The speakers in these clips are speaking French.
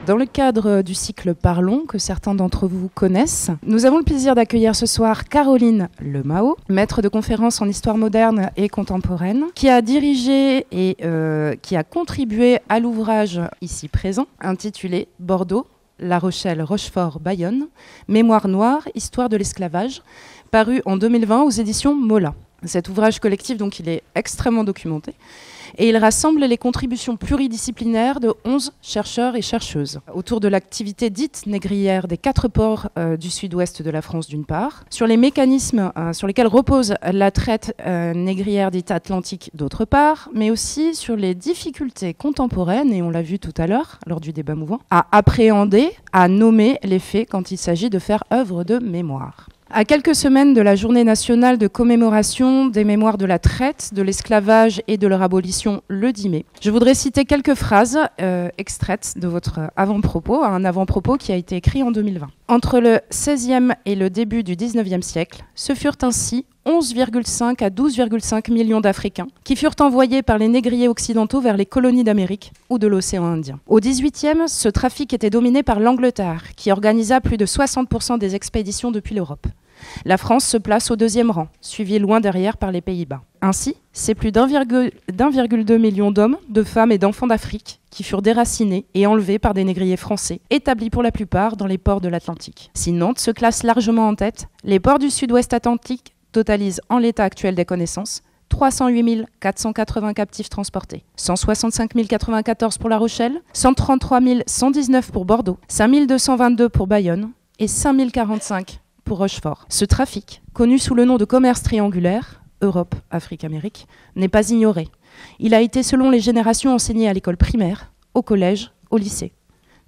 Dans le cadre du cycle Parlons, que certains d'entre vous connaissent, nous avons le plaisir d'accueillir ce soir Caroline Lemao, maître de conférences en histoire moderne et contemporaine, qui a dirigé et qui a contribué à l'ouvrage ici présent, intitulé Bordeaux, La Rochelle, Rochefort, Bayonne, Mémoire noire, histoire de l'esclavage, paru en 2020 aux éditions Mola. Cet ouvrage collectif, donc, il est extrêmement documenté et il rassemble les contributions pluridisciplinaires de 11 chercheurs et chercheuses autour de l'activité dite négrière des 4 ports du sud-ouest de la France d'une part, sur les mécanismes sur lesquels repose la traite négrière dite atlantique d'autre part, mais aussi sur les difficultés contemporaines, et on l'a vu tout à l'heure lors du débat mouvant, à appréhender, à nommer les faits quand il s'agit de faire œuvre de mémoire. À quelques semaines de la journée nationale de commémoration des mémoires de la traite, de l'esclavage et de leur abolition le 10 mai, je voudrais citer quelques phrases extraites de votre avant-propos, un avant-propos qui a été écrit en 2020. Entre le XVIe et le début du XIXe siècle, ce furent ainsi 11,5 à 12,5 millions d'Africains qui furent envoyés par les négriers occidentaux vers les colonies d'Amérique ou de l'océan Indien. Au XVIIIe, ce trafic était dominé par l'Angleterre, qui organisa plus de 60% des expéditions depuis l'Europe. La France se place au 2e rang, suivi loin derrière par les Pays-Bas. Ainsi, c'est plus d'1,2 million d'hommes, de femmes et d'enfants d'Afrique qui furent déracinés et enlevés par des négriers français, établis pour la plupart dans les ports de l'Atlantique. Si Nantes se classe largement en tête, les ports du sud-ouest atlantique totalisent en l'état actuel des connaissances 308 480 captifs transportés, 165 094 pour La Rochelle, 133 119 pour Bordeaux, 5 222 pour Bayonne et 5 045 pour Rochefort. Ce trafic, connu sous le nom de commerce triangulaire, Europe, Afrique, Amérique, n'est pas ignoré. Il a été, selon les générations, enseigné à l'école primaire, au collège, au lycée.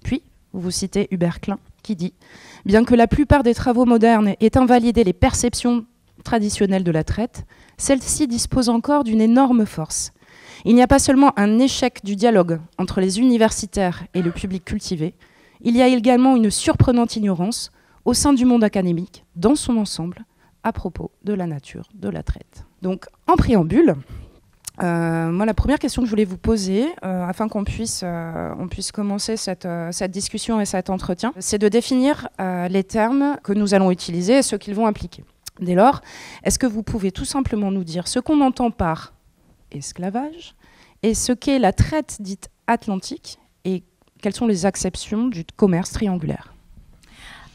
Puis, vous citez Hubert Klein, qui dit « Bien que la plupart des travaux modernes aient invalidé les perceptions traditionnelles de la traite, celle-ci dispose encore d'une énorme force. Il n'y a pas seulement un échec du dialogue entre les universitaires et le public cultivé, il y a également une surprenante ignorance au sein du monde académique, dans son ensemble, à propos de la nature de la traite. » Donc, en préambule, moi, la première question que je voulais vous poser, afin qu'on puisse commencer cette discussion et cet entretien, c'est de définir les termes que nous allons utiliser et ceux qu'ils vont impliquer. Dès lors, est-ce que vous pouvez tout simplement nous dire ce qu'on entend par esclavage et ce qu'est la traite dite atlantique et quelles sont les acceptions du commerce triangulaire ?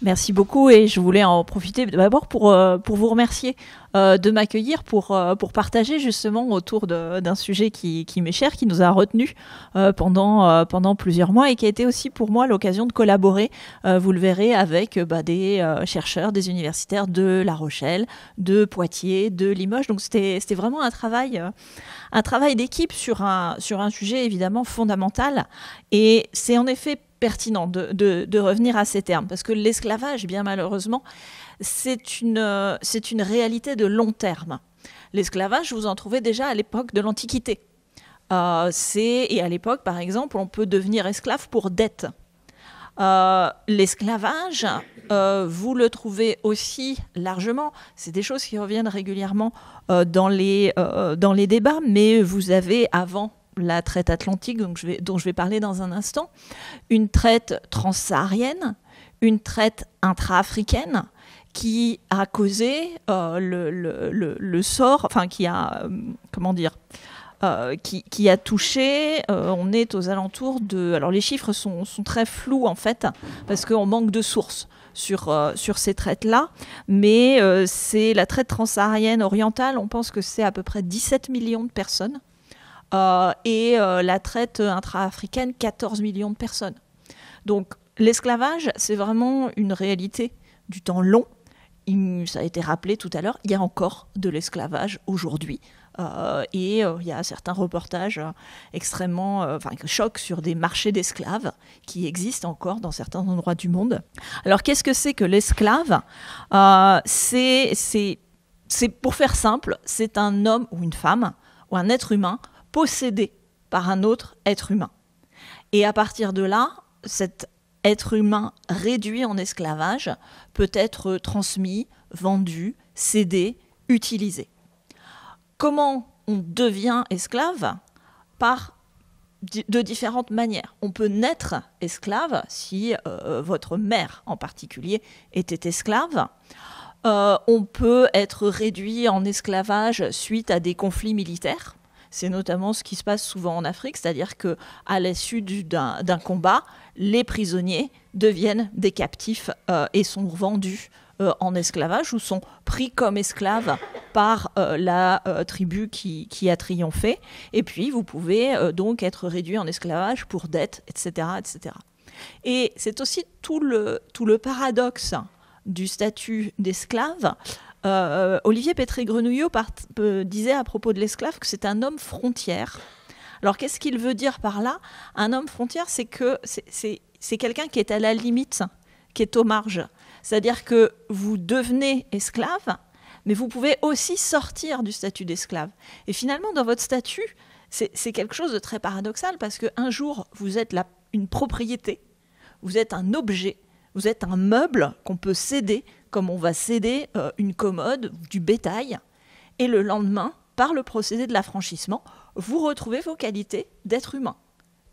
Merci beaucoup, et je voulais en profiter d'abord pour vous remercier de m'accueillir pour partager justement autour d'un sujet qui m'est cher, qui nous a retenus pendant plusieurs mois et qui a été aussi pour moi l'occasion de collaborer, vous le verrez, avec des chercheurs, des universitaires de La Rochelle, de Poitiers, de Limoges. Donc c'était vraiment un travail d'équipe sur un sujet évidemment fondamental, et c'est en effet pertinent de revenir à ces termes, parce que l'esclavage, bien malheureusement, c'est une réalité de long terme. L'esclavage, vous en trouvez déjà à l'époque de l'Antiquité. Et à l'époque, par exemple, on peut devenir esclave pour dette. L'esclavage, vous le trouvez aussi largement. C'est des choses qui reviennent régulièrement dans les débats, mais vous avez avant la traite atlantique, dont je vais parler dans un instant, une traite transsaharienne, une traite intra-africaine qui a causé le sort, enfin qui a, qui a touché, on est aux alentours de... Alors les chiffres sont très flous en fait, parce qu'on manque de sources sur ces traites-là, mais c'est la traite transsaharienne orientale, on pense que c'est à peu près 17 millions de personnes, et la traite intra-africaine, 14 millions de personnes. Donc l'esclavage, c'est vraiment une réalité du temps long. Ça a été rappelé tout à l'heure, il y a encore de l'esclavage aujourd'hui. Et il y a certains reportages extrêmement chocs sur des marchés d'esclaves qui existent encore dans certains endroits du monde. Alors qu'est-ce que c'est que l'esclave ? C'est pour faire simple, c'est un homme ou une femme ou un être humain possédé par un autre être humain. Et à partir de là, cet être humain réduit en esclavage peut être transmis, vendu, cédé, utilisé. Comment on devient esclave ? Par de différentes manières. On peut naître esclave si votre mère en particulier était esclave. On peut être réduit en esclavage suite à des conflits militaires. C'est notamment ce qui se passe souvent en Afrique, c'est-à-dire qu'à l'issue d'un combat, les prisonniers deviennent des captifs et sont vendus en esclavage ou sont pris comme esclaves par la tribu qui a triomphé. Et puis, vous pouvez donc être réduit en esclavage pour dette, etc., etc. Et c'est aussi tout le paradoxe du statut d'esclave. Olivier Pétré-Grenouillot disait à propos de l'esclave que c'est un homme frontière. Alors, qu'est-ce qu'il veut dire par là ? Un homme frontière, c'est que c'est quelqu'un qui est à la limite, qui est aux marges. C'est-à-dire que vous devenez esclave, mais vous pouvez aussi sortir du statut d'esclave. Et finalement, dans votre statut, c'est quelque chose de très paradoxal, parce qu'un jour, vous êtes une propriété, vous êtes un objet, vous êtes un meuble qu'on peut céder, comme on va céder une commode, du bétail. Et le lendemain, par le procédé de l'affranchissement, vous retrouvez vos qualités d'être humain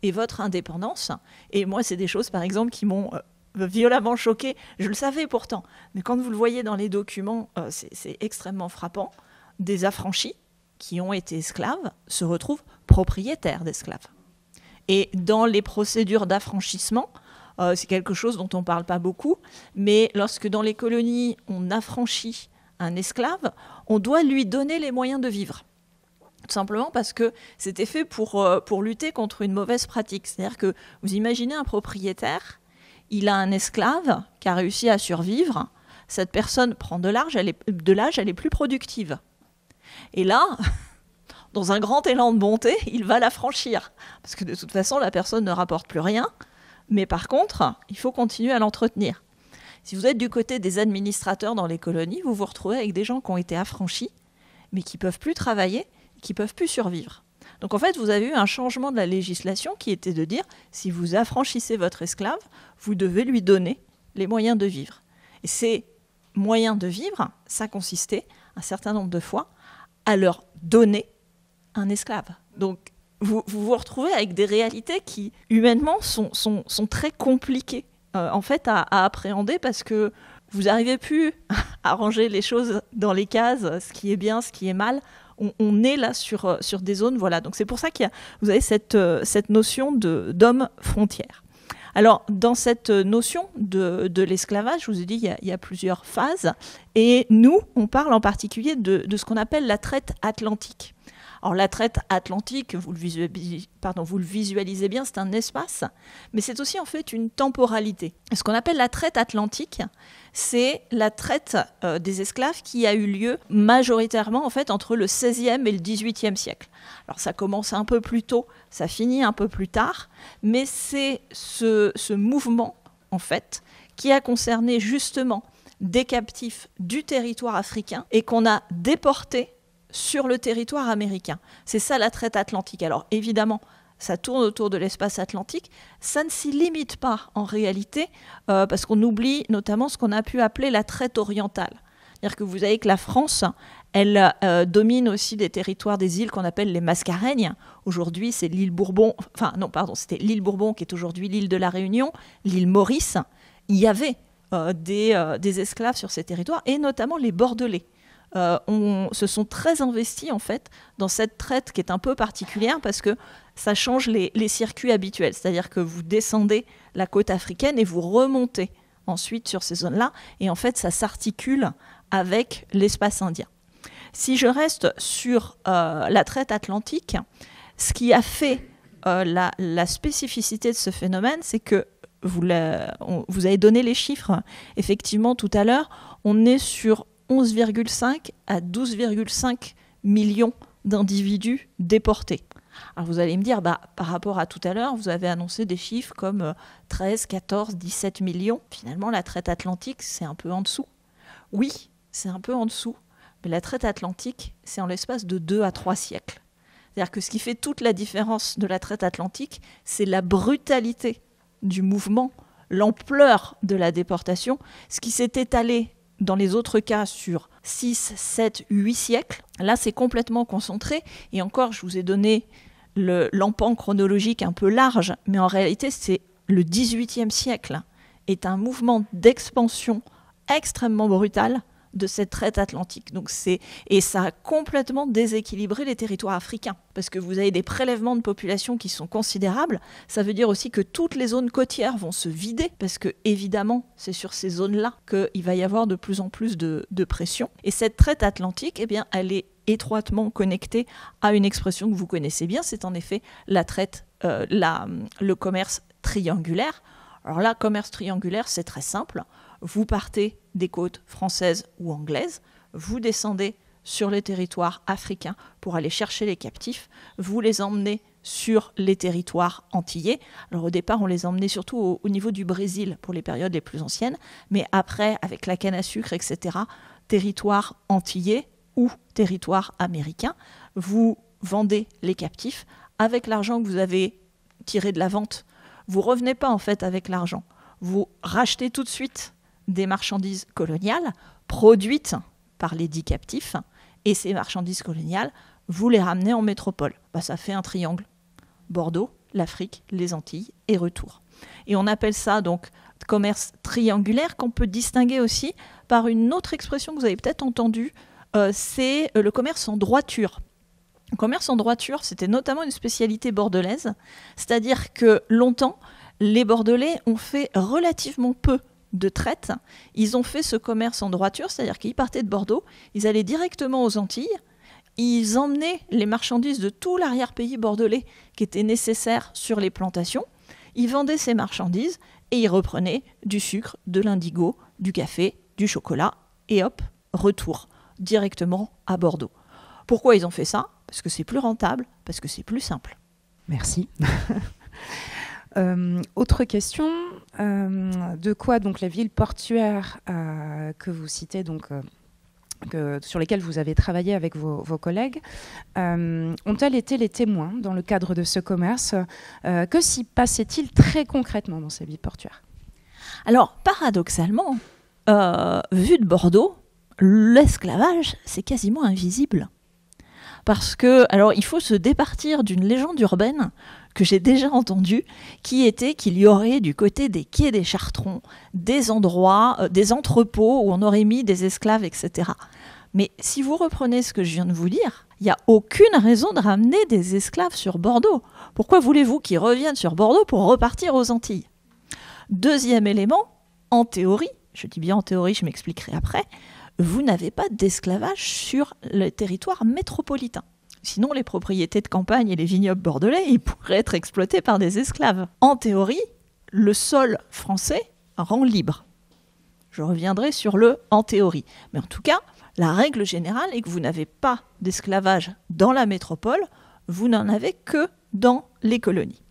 et votre indépendance. Et moi, c'est des choses, par exemple, qui m'ont violemment choquée. Je le savais pourtant, mais quand vous le voyez dans les documents, c'est extrêmement frappant. Des affranchis qui ont été esclaves se retrouvent propriétaires d'esclaves. Et dans les procédures d'affranchissement, c'est quelque chose dont on ne parle pas beaucoup, mais lorsque dans les colonies, on affranchit un esclave, on doit lui donner les moyens de vivre. Tout simplement parce que c'était fait pour lutter contre une mauvaise pratique. C'est-à-dire que vous imaginez un propriétaire, il a un esclave qui a réussi à survivre, cette personne prend de l'âge, elle est plus productive. Et là, dans un grand élan de bonté, il va l'affranchir. Parce que de toute façon, la personne ne rapporte plus rien, mais par contre, il faut continuer à l'entretenir. Si vous êtes du côté des administrateurs dans les colonies, vous vous retrouvez avec des gens qui ont été affranchis, mais qui ne peuvent plus travailler, qui ne peuvent plus survivre. Donc en fait, vous avez eu un changement de la législation qui était de dire, si vous affranchissez votre esclave, vous devez lui donner les moyens de vivre. Et ces moyens de vivre, ça consistait, un certain nombre de fois, à leur donner un esclave. Donc vous vous retrouvez avec des réalités qui, humainement, sont très compliquées en fait, à appréhender, parce que vous n'arrivez plus à ranger les choses dans les cases, ce qui est bien, ce qui est mal. On est là sur des zones, voilà. Donc c'est pour ça vous avez cette notion d'homme frontière. Alors, dans cette notion de l'esclavage, je vous ai dit, il y a plusieurs phases. Et nous, on parle en particulier de ce qu'on appelle la traite atlantique. Alors, la traite atlantique, vous le visualisez bien, c'est un espace, mais c'est aussi en fait une temporalité. Ce qu'on appelle la traite atlantique, c'est la traite des esclaves qui a eu lieu majoritairement en fait entre le XVIe et le XVIIIe siècle. Alors ça commence un peu plus tôt, ça finit un peu plus tard, mais c'est ce mouvement en fait qui a concerné justement des captifs du territoire africain et qu'on a déportés sur le territoire américain. C'est ça la traite atlantique. Alors évidemment, ça tourne autour de l'espace atlantique. Ça ne s'y limite pas en réalité, parce qu'on oublie notamment ce qu'on a pu appeler la traite orientale. C'est-à-dire que vous savez que la France, elle domine aussi des territoires des îles qu'on appelle les Mascareignes. Aujourd'hui, c'est l'île Bourbon, c'était l'île Bourbon qui est aujourd'hui l'île de la Réunion, l'île Maurice. Il y avait des esclaves sur ces territoires, et notamment les Bordelais. Se sont très investis en fait dans cette traite qui est un peu particulière, parce que ça change les circuits habituels. C'est-à-dire que vous descendez la côte africaine et vous remontez ensuite sur ces zones-là, et en fait ça s'articule avec l'espace indien. Si je reste sur la traite atlantique, ce qui a fait la spécificité de ce phénomène, c'est que vous avez donné les chiffres effectivement tout à l'heure, on est sur 11,5 à 12,5 millions d'individus déportés. Alors vous allez me dire, par rapport à tout à l'heure, vous avez annoncé des chiffres comme 13, 14, 17 millions. Finalement, la traite atlantique, c'est un peu en dessous. Oui, c'est un peu en dessous, mais la traite atlantique, c'est en l'espace de 2 à 3 siècles. C'est-à-dire que ce qui fait toute la différence de la traite atlantique, c'est la brutalité du mouvement, l'ampleur de la déportation, ce qui s'est étalé dans les autres cas sur 6, 7, 8 siècles. Là, c'est complètement concentré. Et encore, je vous ai donné l'empan chronologique un peu large, mais en réalité, c'est le XVIIIe siècle est un mouvement d'expansion extrêmement brutal de cette traite atlantique. Et ça a complètement déséquilibré les territoires africains, parce que vous avez des prélèvements de population qui sont considérables. Ça veut dire aussi que toutes les zones côtières vont se vider, parce que évidemment, c'est sur ces zones-là qu'il va y avoir de plus en plus de pression. Et cette traite atlantique, eh bien, elle est étroitement connectée à une expression que vous connaissez bien, c'est en effet la traite, le commerce triangulaire. Alors là, commerce triangulaire, c'est très simple. Vous partez des côtes françaises ou anglaises, vous descendez sur les territoires africains pour aller chercher les captifs, vous les emmenez sur les territoires antillais. Alors au départ, on les emmenait surtout au niveau du Brésil pour les périodes les plus anciennes, mais après, avec la canne à sucre, etc., territoire antillais ou territoire américain, vous vendez les captifs avec l'argent que vous avez tiré de la vente. Vous revenez pas en fait avec l'argent. Vous rachetez tout de suite des marchandises coloniales produites par les dits captifs, et ces marchandises coloniales, vous les ramenez en métropole. Ça fait un triangle. Bordeaux, l'Afrique, les Antilles et retour. Et on appelle ça donc commerce triangulaire, qu'on peut distinguer aussi par une autre expression que vous avez peut-être entendue, c'est le commerce en droiture. Le commerce en droiture, c'était notamment une spécialité bordelaise, c'est-à-dire que longtemps, les Bordelais ont fait relativement peu de traite. Ils ont fait ce commerce en droiture, c'est-à-dire qu'ils partaient de Bordeaux, ils allaient directement aux Antilles, ils emmenaient les marchandises de tout l'arrière-pays bordelais qui étaient nécessaires sur les plantations, ils vendaient ces marchandises et ils reprenaient du sucre, de l'indigo, du café, du chocolat, et hop, retour, directement à Bordeaux. Pourquoi ils ont fait ça ? Parce que c'est plus rentable, parce que c'est plus simple. Merci. Autre question, de quoi donc les villes portuaires que vous citez, donc, sur lesquelles vous avez travaillé avec vos collègues, ont-elles été les témoins dans le cadre de ce commerce ? Que s'y passait-il très concrètement dans ces villes portuaires ? Alors, paradoxalement, vu de Bordeaux, l'esclavage, c'est quasiment invisible. Parce que, alors, il faut se départir d'une légende urbaine que j'ai déjà entendue, qui était qu'il y aurait du côté des quais des Chartrons des endroits, des entrepôts où on aurait mis des esclaves, etc. Mais si vous reprenez ce que je viens de vous dire, il n'y a aucune raison de ramener des esclaves sur Bordeaux. Pourquoi voulez-vous qu'ils reviennent sur Bordeaux pour repartir aux Antilles ? Deuxième élément, en théorie, je dis bien en théorie, je m'expliquerai après, vous n'avez pas d'esclavage sur le territoire métropolitain. Sinon, les propriétés de campagne et les vignobles bordelais, ils pourraient être exploités par des esclaves. En théorie, le sol français rend libre. Je reviendrai sur le « en théorie ». Mais en tout cas, la règle générale est que vous n'avez pas d'esclavage dans la métropole, vous n'en avez que dans les colonies.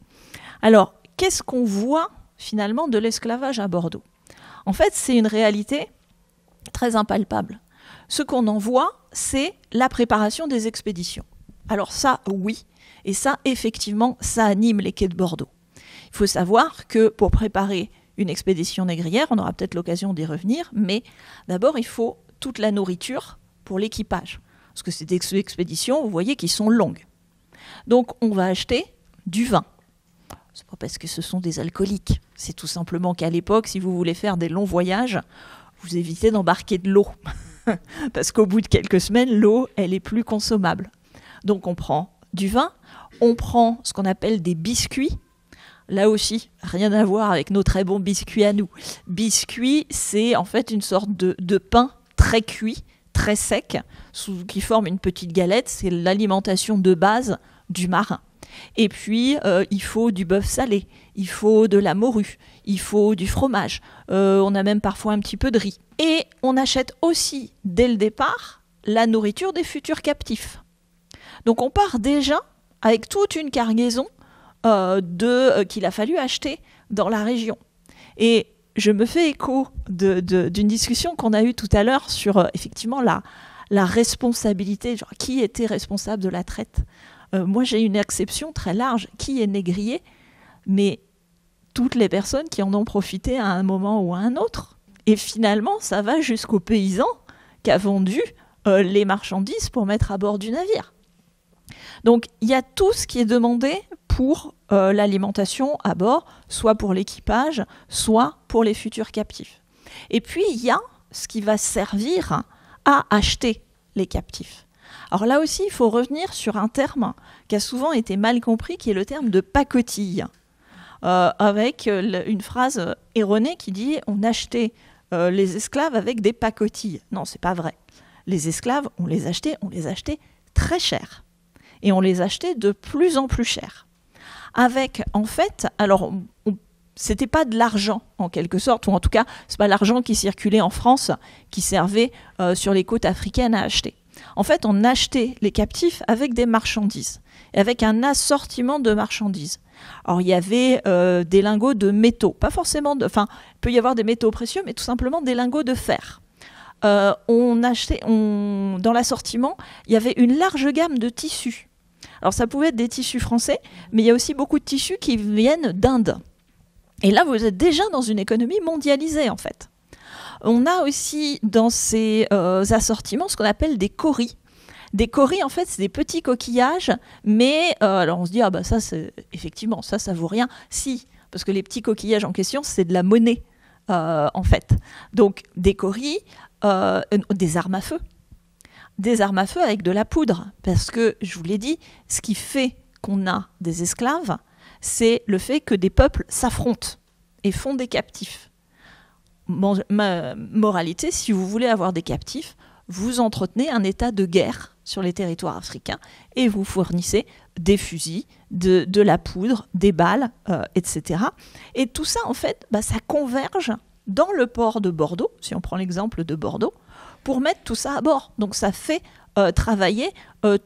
Alors, qu'est-ce qu'on voit finalement de l'esclavage à Bordeaux ? En fait, c'est une réalité très impalpable. Ce qu'on en voit, c'est la préparation des expéditions. Alors ça, oui, et ça, effectivement, ça anime les quais de Bordeaux. Il faut savoir que pour préparer une expédition négrière, on aura peut-être l'occasion d'y revenir, mais d'abord, il faut toute la nourriture pour l'équipage. Parce que c'est des expéditions, vous voyez, qui sont longues. Donc, on va acheter du vin. C'est pas parce que ce sont des alcooliques. C'est tout simplement qu'à l'époque, si vous voulez faire des longs voyages, vous évitez d'embarquer de l'eau. Parce qu'au bout de quelques semaines, l'eau, elle est plus consommable. Donc on prend du vin, on prend ce qu'on appelle des biscuits. Là aussi, rien à voir avec nos très bons biscuits à nous. Biscuits, c'est en fait une sorte de pain très cuit, très sec, qui forme une petite galette. C'est l'alimentation de base du marin. Et puis, il faut du bœuf salé, il faut de la morue, il faut du fromage. On a même parfois un petit peu de riz. Et on achète aussi, dès le départ, la nourriture des futurs captifs. Donc on part déjà avec toute une cargaison qu'il a fallu acheter dans la région. Et je me fais écho d'une discussion qu'on a eue tout à l'heure sur effectivement la responsabilité, genre qui était responsable de la traite. Moi j'ai une acception très large, qui est négrier, mais toutes les personnes qui en ont profité à un moment ou à un autre. Et finalement ça va jusqu'au paysan qui a vendu les marchandises pour mettre à bord du navire. Donc il y a tout ce qui est demandé pour l'alimentation à bord, soit pour l'équipage, soit pour les futurs captifs. Et puis il y a ce qui va servir à acheter les captifs. Alors là aussi, il faut revenir sur un terme qui a souvent été mal compris, qui est le terme de pacotille, avec une phrase erronée qui dit « on achetait les esclaves avec des pacotilles ». Non, c'est pas vrai. Les esclaves, on les achetait très cher. Et on les achetait de plus en plus cher. Avec, en fait, alors, c'était pas de l'argent, en quelque sorte, ou en tout cas, c'est pas l'argent qui circulait en France, qui servait sur les côtes africaines à acheter. En fait, on achetait les captifs avec des marchandises, et avec un assortiment de marchandises. Alors, il y avait des lingots de métaux, pas forcément, il peut y avoir des métaux précieux, mais tout simplement des lingots de fer. Dans l'assortiment, il y avait une large gamme de tissus. Alors, ça pouvait être des tissus français, mais il y a aussi beaucoup de tissus qui viennent d'Inde. Et là, vous êtes déjà dans une économie mondialisée, en fait. On a aussi dans ces assortiments ce qu'on appelle des coris. Des coris, en fait, c'est des petits coquillages, mais alors on se dit, ah bah ça, effectivement, ça vaut rien. Si, parce que les petits coquillages en question, c'est de la monnaie, en fait. Donc, des coris, des armes à feu. Des armes à feu avec de la poudre. Parce que, je vous l'ai dit, ce qui fait qu'on a des esclaves, c'est le fait que des peuples s'affrontent et font des captifs. Moralité, si vous voulez avoir des captifs, vous entretenez un état de guerre sur les territoires africains et vous fournissez des fusils, de la poudre, des balles, etc. Et tout ça, en fait, ça converge dans le port de Bordeaux, si on prend l'exemple de Bordeaux, pour mettre tout ça à bord. Donc ça fait travailler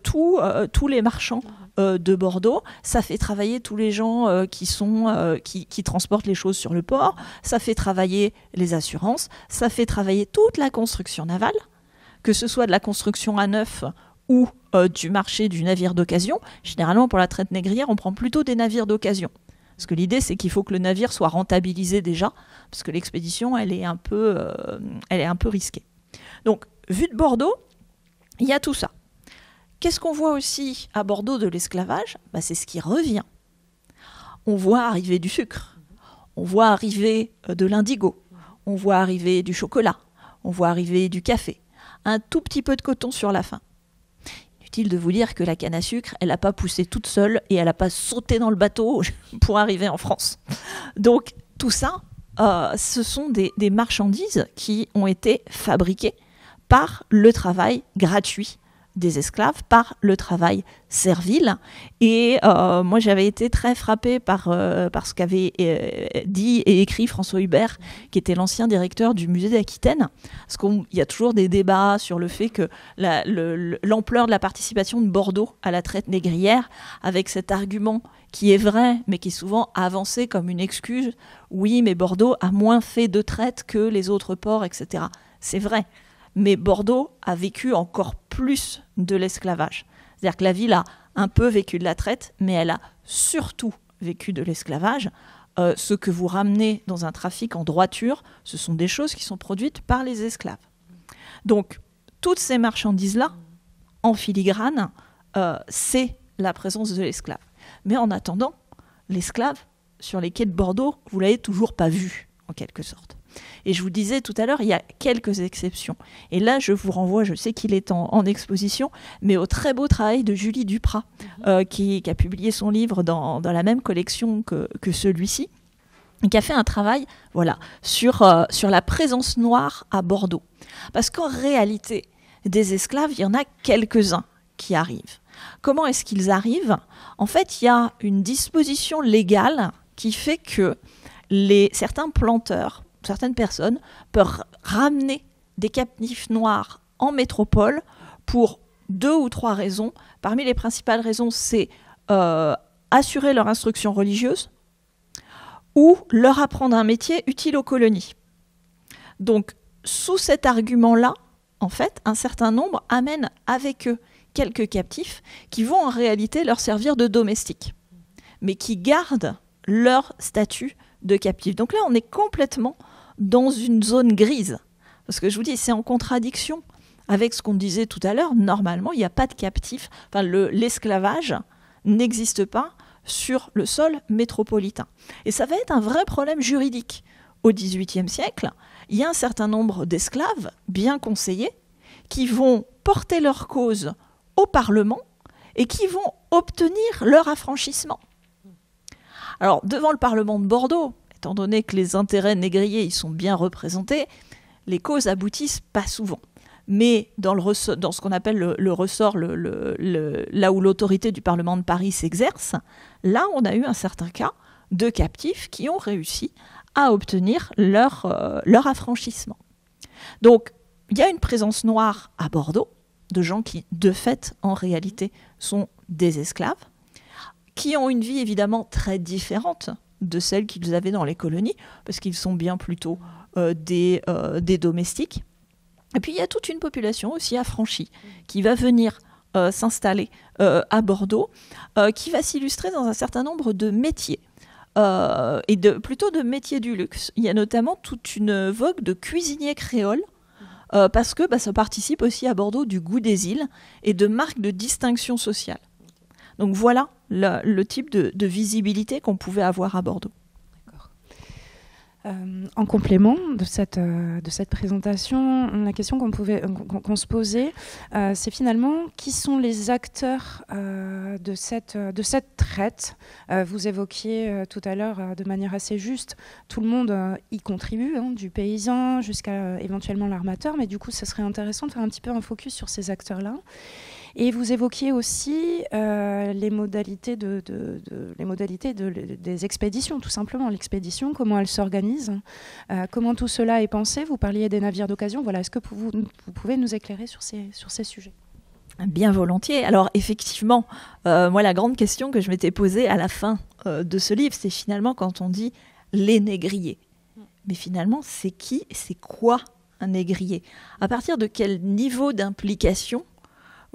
tous les marchands de Bordeaux, ça fait travailler tous les gens qui transportent les choses sur le port, ça fait travailler les assurances, ça fait travailler toute la construction navale, que ce soit de la construction à neuf ou du marché du navire d'occasion. Généralement, pour la traite négrière, on prend plutôt des navires d'occasion. Parce que l'idée, c'est qu'il faut que le navire soit rentabilisé déjà, parce que l'expédition, elle est un peu risquée. Donc, vu de Bordeaux, il y a tout ça. Qu'est-ce qu'on voit aussi à Bordeaux de l'esclavage ? C'est ce qui revient. On voit arriver du sucre, on voit arriver de l'indigo, on voit arriver du chocolat, on voit arriver du café, un tout petit peu de coton sur la fin. Inutile de vous dire que la canne à sucre, elle n'a pas poussé toute seule et elle n'a pas sauté dans le bateau pour arriver en France. Donc tout ça, ce sont des marchandises qui ont été fabriquées par le travail gratuit des esclaves, par le travail servile. Et moi, j'avais été très frappée par ce qu'avait dit et écrit François Hubert, qui était l'ancien directeur du musée d'Aquitaine. Parce qu'il y a toujours des débats sur le fait que l'ampleur de la participation de Bordeaux à la traite négrière, avec cet argument qui est vrai, mais qui est souvent avancé comme une excuse. Oui, mais Bordeaux a moins fait de traite que les autres ports, etc. C'est vrai. Mais Bordeaux a vécu encore plus de l'esclavage. C'est-à-dire que la ville a un peu vécu de la traite, mais elle a surtout vécu de l'esclavage. Ce que vous ramenez dans un trafic en droiture, ce sont des choses qui sont produites par les esclaves. Donc, toutes ces marchandises-là, en filigrane, c'est la présence de l'esclave. Mais en attendant, l'esclave, sur les quais de Bordeaux, vous ne l'avez toujours pas vu, en quelque sorte. Et je vous disais tout à l'heure, il y a quelques exceptions. Et là, je vous renvoie, je sais qu'il est en exposition, mais au très beau travail de Julie Duprat, qui a publié son livre dans la même collection que celui-ci, et qui a fait un travail sur la présence noire à Bordeaux. Parce qu'en réalité, des esclaves, il y en a quelques-uns qui arrivent. Comment est-ce qu'ils arrivent ? En fait, il y a une disposition légale qui fait que certains planteurs, certaines personnes peuvent ramener des captifs noirs en métropole pour 2 ou 3 raisons. Parmi les principales raisons, c'est assurer leur instruction religieuse ou leur apprendre un métier utile aux colonies. Donc, sous cet argument-là, en fait, un certain nombre amènent avec eux quelques captifs qui vont en réalité leur servir de domestiques, mais qui gardent leur statut de captifs. Donc là, on est complètement dans une zone grise. Parce que je vous dis, c'est en contradiction avec ce qu'on disait tout à l'heure, normalement, il n'y a pas de captifs. Enfin, l'esclavage n'existe pas sur le sol métropolitain. Et ça va être un vrai problème juridique. Au XVIIIe siècle, il y a un certain nombre d'esclaves bien conseillés qui vont porter leur cause au Parlement et qui vont obtenir leur affranchissement. Alors, devant le Parlement de Bordeaux, étant donné que les intérêts négriers y sont bien représentés, les causes aboutissent pas souvent. Mais dans ce qu'on appelle le ressort, là où l'autorité du Parlement de Paris s'exerce, là, on a eu un certain cas de captifs qui ont réussi à obtenir leur affranchissement. Donc, il y a une présence noire à Bordeaux, de gens qui, de fait, en réalité, sont des esclaves, qui ont une vie évidemment très différente de celle qu'ils avaient dans les colonies, parce qu'ils sont bien plutôt des domestiques. Et puis il y a toute une population aussi affranchie qui va venir s'installer à Bordeaux, qui va s'illustrer dans un certain nombre de métiers, et plutôt de métiers du luxe. Il y a notamment toute une vogue de cuisiniers créoles, parce que ça participe aussi à Bordeaux du goût des îles et de marques de distinction sociale. Donc voilà le type de visibilité qu'on pouvait avoir à Bordeaux. En complément de cette présentation, la question qu'on se posait, c'est finalement qui sont les acteurs de cette traite. Vous évoquiez tout à l'heure de manière assez juste, tout le monde y contribue, du paysan jusqu'à éventuellement l'armateur, mais du coup, ça serait intéressant de faire un petit peu un focus sur ces acteurs-là. Et vous évoquiez aussi les modalités des expéditions, tout simplement. L'expédition, comment elle s'organise, comment tout cela est pensé. Vous parliez des navires d'occasion. Voilà, est-ce que vous pouvez nous éclairer sur ces sujets ? Bien volontiers. Alors effectivement, moi la grande question que je m'étais posée à la fin de ce livre, c'est finalement quand on dit les négriers. Mais finalement, c'est quoi un négrier ? À partir de quel niveau d'implication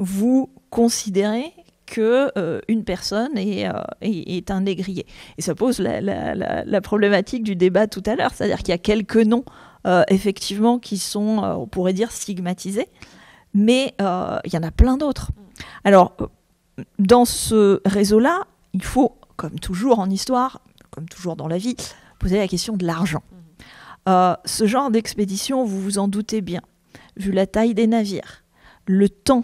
vous considérez qu'une personne est un négrier. Et ça pose la problématique du débat tout à l'heure, c'est-à-dire qu'il y a quelques noms, effectivement, qui sont, on pourrait dire, stigmatisés, mais il y en a plein d'autres. Alors, dans ce réseau-là, il faut, comme toujours en histoire, comme toujours dans la vie, poser la question de l'argent. Ce genre d'expédition, vous vous en doutez bien, vu la taille des navires, le temps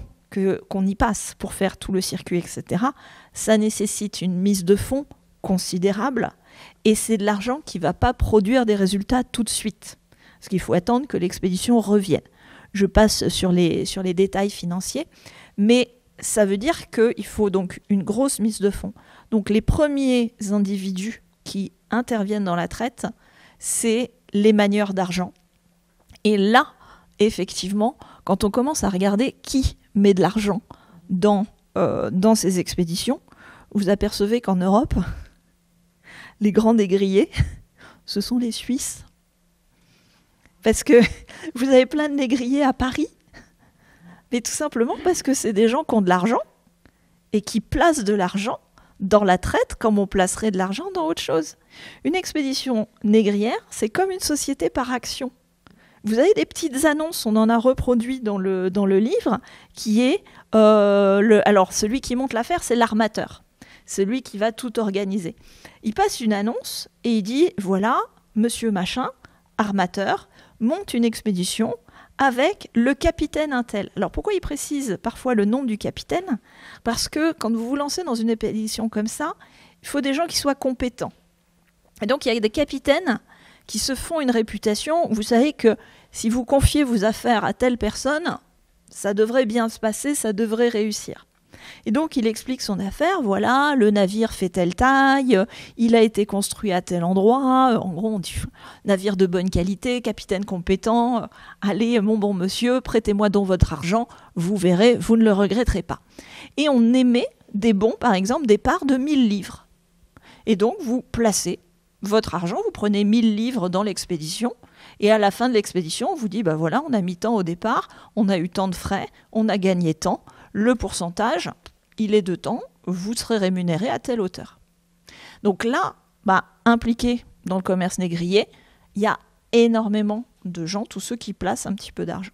qu'on y passe pour faire tout le circuit, etc., ça nécessite une mise de fonds considérable et c'est de l'argent qui ne va pas produire des résultats tout de suite. Parce qu'il faut attendre que l'expédition revienne. Je passe sur les détails financiers, mais ça veut dire qu'il faut donc une grosse mise de fonds. Donc les premiers individus qui interviennent dans la traite, c'est les manieurs d'argent. Et là, effectivement, quand on commence à regarder qui met de l'argent dans ces expéditions, vous apercevez qu'en Europe, les grands négriers, ce sont les Suisses. Parce que vous avez plein de négriers à Paris, mais tout simplement parce que c'est des gens qui ont de l'argent et qui placent de l'argent dans la traite comme on placerait de l'argent dans autre chose. Une expédition négrière, c'est comme une société par action. Vous avez des petites annonces, on en a reproduit dans le livre, qui est... alors, celui qui monte l'affaire, c'est l'armateur. Celui qui va tout organiser. Il passe une annonce et il dit, voilà, monsieur machin, armateur, monte une expédition avec le capitaine Intel. Alors, pourquoi il précise parfois le nom du capitaine ? Parce que quand vous vous lancez dans une expédition comme ça, il faut des gens qui soient compétents. Et donc, il y a des capitaines qui se font une réputation. Vous savez que si vous confiez vos affaires à telle personne, ça devrait bien se passer, ça devrait réussir. Et donc, il explique son affaire. Voilà, le navire fait telle taille, il a été construit à tel endroit. En gros, on dit navire de bonne qualité, capitaine compétent. Allez, mon bon monsieur, prêtez-moi donc votre argent. Vous verrez, vous ne le regretterez pas. Et on émet des bons, par exemple, des parts de 1000 livres. Et donc, vous placez votre argent, vous prenez 1000 livres dans l'expédition, et à la fin de l'expédition, on vous dit, ben voilà, on a mis tant au départ, on a eu tant de frais, on a gagné tant, le pourcentage, il est de tant, vous serez rémunéré à telle hauteur. Donc là, impliqués dans le commerce négrier, il y a énormément de gens, tous ceux qui placent un petit peu d'argent.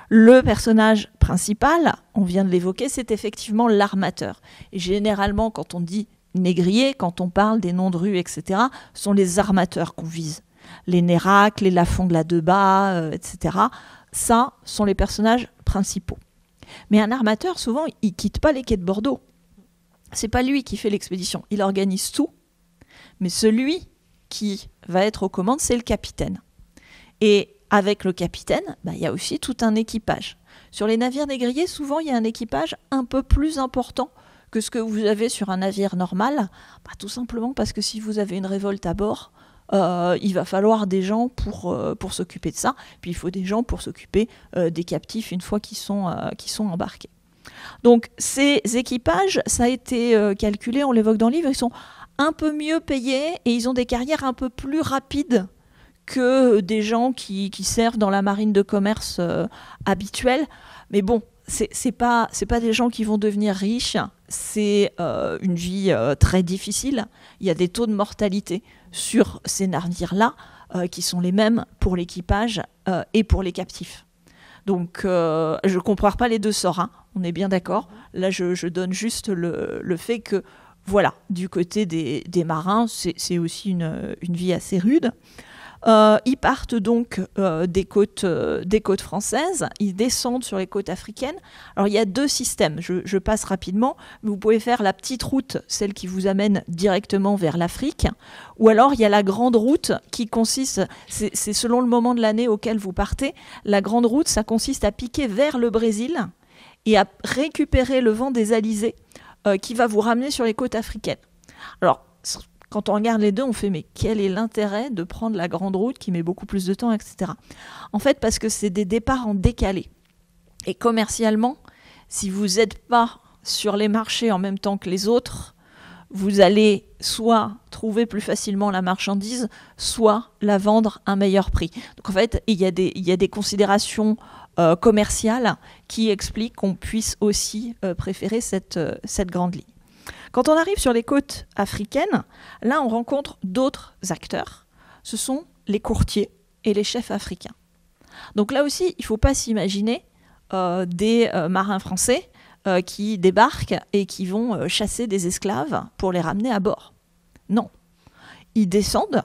Le personnage principal, on vient de l'évoquer, c'est effectivement l'armateur. Et généralement, quand on dit négrier, quand on parle des noms de rue, etc., ce sont les armateurs qu'on vise. Les Nérac, les Lafont de la Debat, etc. Ça sont les personnages principaux. Mais un armateur, souvent, il ne quitte pas les quais de Bordeaux. C'est pas lui qui fait l'expédition. Il organise tout, mais celui qui va être aux commandes, c'est le capitaine. Et avec le capitaine, il y a aussi tout un équipage. Sur les navires négriers, souvent, il y a un équipage un peu plus important que ce que vous avez sur un navire normal, tout simplement parce que si vous avez une révolte à bord, il va falloir des gens pour s'occuper de ça, puis il faut des gens pour s'occuper des captifs une fois qu'ils sont embarqués. Donc ces équipages, ça a été calculé, on l'évoque dans le livre, ils sont un peu mieux payés et ils ont des carrières un peu plus rapides que des gens qui servent dans la marine de commerce habituelle. Mais bon, c'est pas des gens qui vont devenir riches, c'est une vie très difficile. Il y a des taux de mortalité sur ces navires-là qui sont les mêmes pour l'équipage et pour les captifs. Donc je ne compare pas les deux sorts, hein, on est bien d'accord. Là, je donne juste le fait que, voilà, du côté des marins, c'est aussi une vie assez rude. Ils partent donc des côtes françaises, ils descendent sur les côtes africaines. Alors il y a deux systèmes, je passe rapidement. Vous pouvez faire la petite route, celle qui vous amène directement vers l'Afrique, ou alors il y a la grande route qui consiste, c'est selon le moment de l'année auquel vous partez, la grande route, ça consiste à piquer vers le Brésil et à récupérer le vent des alizés qui va vous ramener sur les côtes africaines. Alors, quand on regarde les deux, on fait mais quel est l'intérêt de prendre la grande route qui met beaucoup plus de temps, etc. En fait, parce que c'est des départs en décalé. Et commercialement, si vous n'êtes pas sur les marchés en même temps que les autres, vous allez soit trouver plus facilement la marchandise, soit la vendre à un meilleur prix. Donc en fait, il y a des considérations commerciales qui expliquent qu'on puisse aussi préférer cette grande ligne. Quand on arrive sur les côtes africaines, là on rencontre d'autres acteurs. Ce sont les courtiers et les chefs africains. Donc là aussi, il ne faut pas s'imaginer des marins français qui débarquent et qui vont chasser des esclaves pour les ramener à bord. Non. Ils descendent,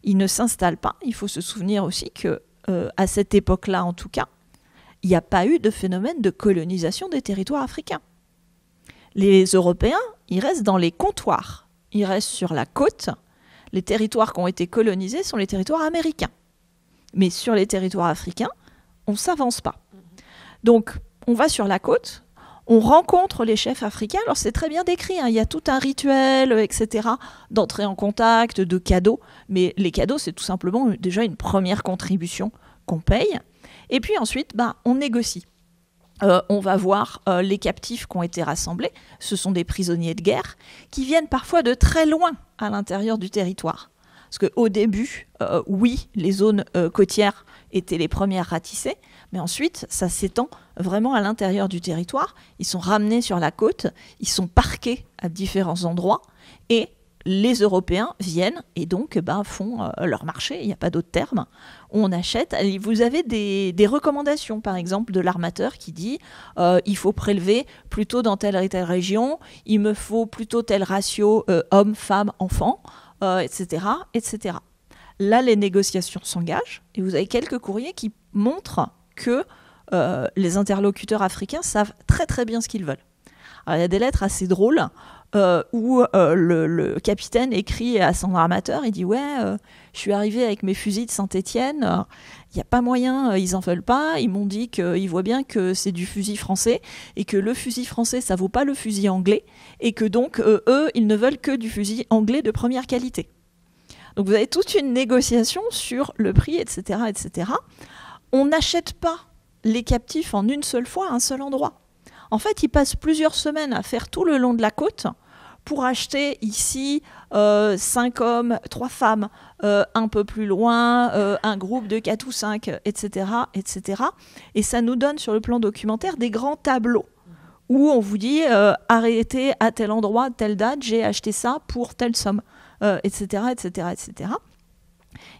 ils ne s'installent pas. Il faut se souvenir aussi qu'à cette époque-là, en tout cas, il n'y a pas eu de phénomène de colonisation des territoires africains. Les Européens, ils restent dans les comptoirs, ils restent sur la côte. Les territoires qui ont été colonisés sont les territoires américains. Mais sur les territoires africains, on ne s'avance pas. Donc, on va sur la côte, on rencontre les chefs africains. Alors, c'est très bien décrit, hein, il y a tout un rituel, etc., d'entrée en contact, de cadeaux. Mais les cadeaux, c'est tout simplement déjà une première contribution qu'on paye. Et puis ensuite, on négocie. On va voir les captifs qui ont été rassemblés. Ce sont des prisonniers de guerre qui viennent parfois de très loin à l'intérieur du territoire. Parce qu'au début, oui, les zones côtières étaient les premières ratissées, mais ensuite, ça s'étend vraiment à l'intérieur du territoire. Ils sont ramenés sur la côte, ils sont parqués à différents endroits, et les Européens viennent et donc font leur marché, il n'y a pas d'autre terme. On achète. Vous avez des recommandations, par exemple, de l'armateur qui dit il faut prélever plutôt dans telle et telle région, il me faut plutôt tel ratio homme, femme, enfant, etc., etc. Là, les négociations s'engagent et vous avez quelques courriers qui montrent que les interlocuteurs africains savent très très bien ce qu'ils veulent. Alors, il y a des lettres assez drôles où le capitaine écrit à son armateur, il dit « Ouais, je suis arrivé avec mes fusils de Saint-Étienne, il n'y a pas moyen, ils n'en veulent pas, ils m'ont dit qu'ils voient bien que c'est du fusil français et que le fusil français, ça ne vaut pas le fusil anglais et que donc, eux, ils ne veulent que du fusil anglais de première qualité. » Donc vous avez toute une négociation sur le prix, etc., etc. On n'achète pas les captifs en une seule fois à un seul endroit. En fait, ils passent plusieurs semaines à faire tout le long de la côte pour acheter ici 5 hommes, 3 femmes, un peu plus loin, un groupe de 4 ou 5, etc., etc. Et ça nous donne sur le plan documentaire des grands tableaux où on vous dit arrêtez à tel endroit, telle date, j'ai acheté ça pour telle somme, etc., etc., etc.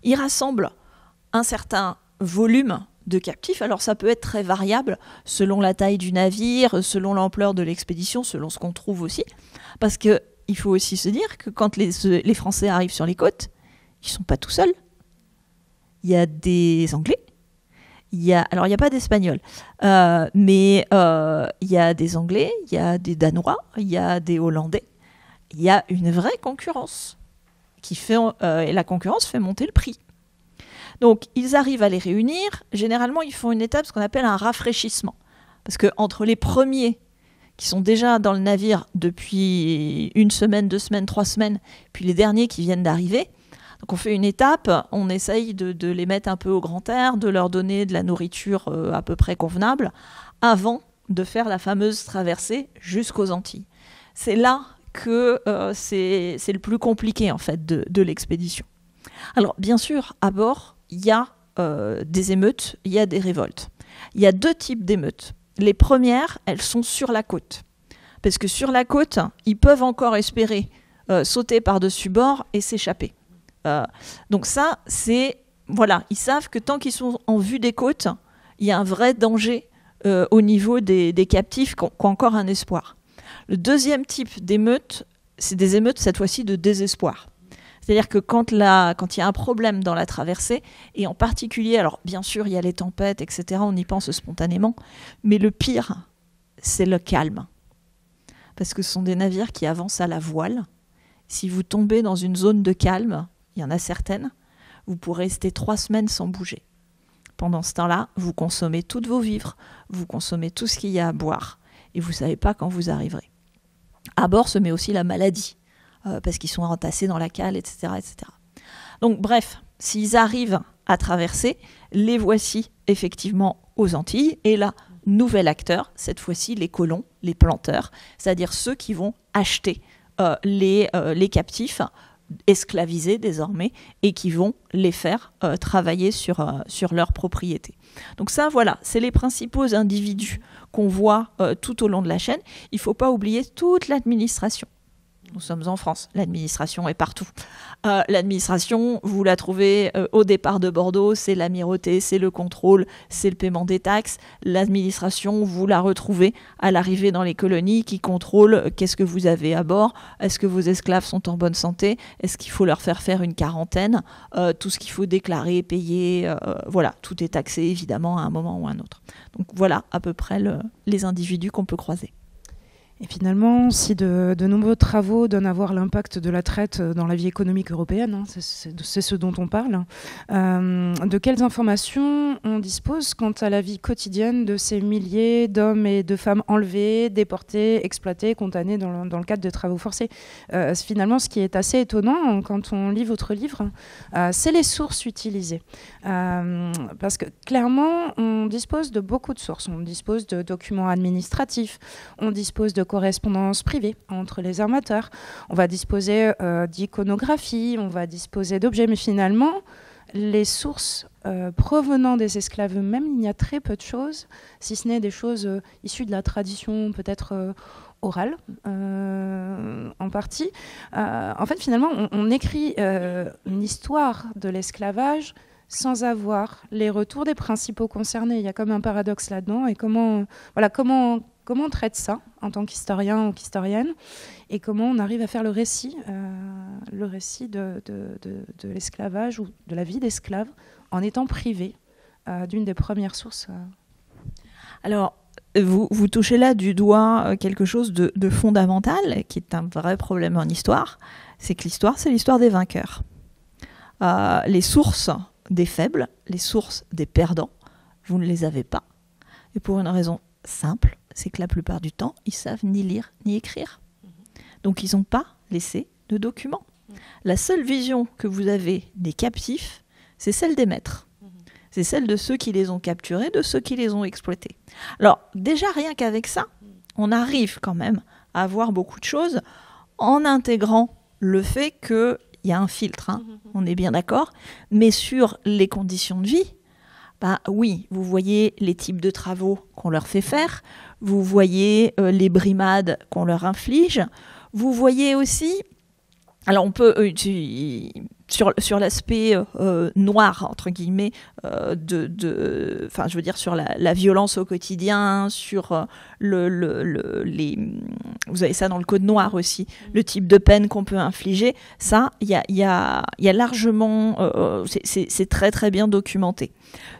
Ils rassemblent un certain volume de captifs. Alors ça peut être très variable selon la taille du navire, selon l'ampleur de l'expédition, selon ce qu'on trouve aussi. Parce qu'il faut aussi se dire que quand les Français arrivent sur les côtes, ils ne sont pas tout seuls. Il y a des Anglais. Alors, il n'y a pas d'Espagnols, mais il y a des Anglais, il y a des Danois, il y a des Hollandais. Il y a une vraie concurrence et la concurrence fait monter le prix. Donc, ils arrivent à les réunir. Généralement, ils font une étape, ce qu'on appelle un rafraîchissement. Parce qu'entre les premiers qui sont déjà dans le navire depuis 1 semaine, 2 semaines, 3 semaines, puis les derniers qui viennent d'arriver, donc on fait une étape, on essaye de les mettre un peu au grand air, de leur donner de la nourriture à peu près convenable, avant de faire la fameuse traversée jusqu'aux Antilles. C'est là que c'est le plus compliqué en fait de l'expédition. Alors bien sûr, à bord, il y a des émeutes, il y a des révoltes. Il y a 2 types d'émeutes. Les premières, elles sont sur la côte. Parce que sur la côte, ils peuvent encore espérer sauter par-dessus bord et s'échapper. Donc ça, c'est... Voilà, ils savent que tant qu'ils sont en vue des côtes, il y a un vrai danger au niveau des captifs qui ont encore un espoir. Le deuxième type d'émeute, c'est des émeutes cette fois-ci de désespoir. C'est-à-dire que quand il y a un problème dans la traversée, et en particulier, alors bien sûr il y a les tempêtes, etc., on y pense spontanément, mais le pire, c'est le calme. Parce que ce sont des navires qui avancent à la voile. Si vous tombez dans une zone de calme, il y en a certaines, vous pourrez rester 3 semaines sans bouger. Pendant ce temps-là, vous consommez tous vos vivres, vous consommez tout ce qu'il y a à boire, et vous ne savez pas quand vous arriverez. À bord se met aussi la maladie, parce qu'ils sont entassés dans la cale, etc., etc. Donc bref, s'ils arrivent à traverser, les voici effectivement aux Antilles, et là, nouvel acteur, cette fois-ci les colons, les planteurs, c'est-à-dire ceux qui vont acheter les captifs, esclavisés désormais, et qui vont les faire travailler sur leur propriété. Donc ça, voilà, c'est les principaux individus qu'on voit tout au long de la chaîne. Il ne faut pas oublier toute l'administration. Nous sommes en France, l'administration est partout. L'administration, vous la trouvez au départ de Bordeaux, c'est l'amirauté, c'est le contrôle, c'est le paiement des taxes. L'administration, vous la retrouvez à l'arrivée dans les colonies qui contrôle qu'est-ce que vous avez à bord, est-ce que vos esclaves sont en bonne santé, est-ce qu'il faut leur faire une quarantaine, tout ce qu'il faut déclarer, payer, voilà, tout est taxé évidemment à un moment ou à un autre. Donc voilà à peu près les individus qu'on peut croiser. Et finalement, si de nombreux travaux donnent à voir l'impact de la traite dans la vie économique européenne, hein, c'est ce dont on parle, de quelles informations on dispose quant à la vie quotidienne de ces milliers d'hommes et de femmes enlevés, déportés, exploités, condamnés dans le cadre de travaux forcés. Finalement, ce qui est assez étonnant quand on lit votre livre, c'est les sources utilisées. Parce que clairement, on dispose de beaucoup de sources. On dispose de documents administratifs, on dispose de correspondance privée entre les armateurs, on va disposer d'iconographie, on va disposer d'objets, mais finalement, les sources provenant des esclaves eux-mêmes, il y a très peu de choses, si ce n'est des choses issues de la tradition peut-être orale, en partie. En fait, finalement, on écrit une histoire de l'esclavage sans avoir les retours des principaux concernés. Il y a comme un paradoxe là-dedans. Et comment on traite ça en tant qu'historien ou qu'historienne, et comment on arrive à faire le récit de l'esclavage ou de la vie d'esclave en étant privé d'une des premières sources. Alors, vous touchez là du doigt quelque chose de fondamental, qui est un vrai problème en histoire, c'est que l'histoire, c'est l'histoire des vainqueurs. Les sources des faibles, les sources des perdants, vous ne les avez pas. Et pour une raison simple, c'est que la plupart du temps, ils savent ni lire ni écrire. Donc ils n'ont pas laissé de documents. La seule vision que vous avez des captifs, c'est celle des maîtres. C'est celle de ceux qui les ont capturés, de ceux qui les ont exploités. Alors déjà, rien qu'avec ça, on arrive quand même à avoir beaucoup de choses en intégrant le fait qu'il y a un filtre, hein, on est bien d'accord, mais sur les conditions de vie, oui, vous voyez les types de travaux qu'on leur fait faire, vous voyez les brimades qu'on leur inflige, vous voyez aussi, alors on peut, sur l'aspect noir, entre guillemets, je veux dire sur la violence au quotidien, sur vous avez ça dans le code noir aussi, le type de peine qu'on peut infliger, ça, il y a largement, c'est très très bien documenté.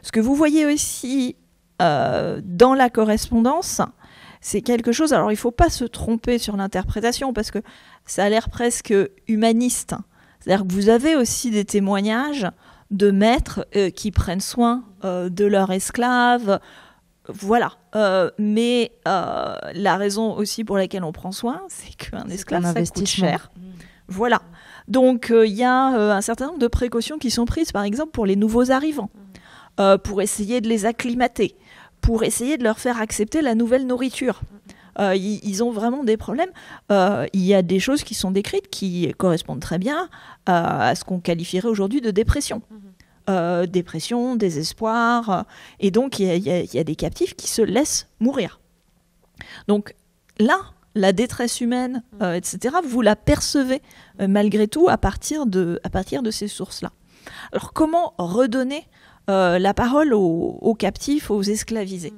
Ce que vous voyez aussi dans la correspondance, c'est quelque chose, alors il ne faut pas se tromper sur l'interprétation, parce que ça a l'air presque humaniste. C'est-à-dire que vous avez aussi des témoignages de maîtres qui prennent soin de leurs esclaves, voilà. Mais la raison aussi pour laquelle on prend soin, c'est qu'un esclave, ça coûte cher. Voilà. Donc il y a un certain nombre de précautions qui sont prises, par exemple pour les nouveaux arrivants, pour essayer de les acclimater, pour essayer de leur faire accepter la nouvelle nourriture. Ils ont vraiment des problèmes. Il y a des choses qui sont décrites qui correspondent très bien à ce qu'on qualifierait aujourd'hui de dépression. Dépression, désespoir. Et donc, il y a des captifs qui se laissent mourir. Donc là, la détresse humaine, etc., vous la percevez malgré tout à partir de ces sources-là. Alors, comment redonner la parole aux captifs, aux esclavisés ?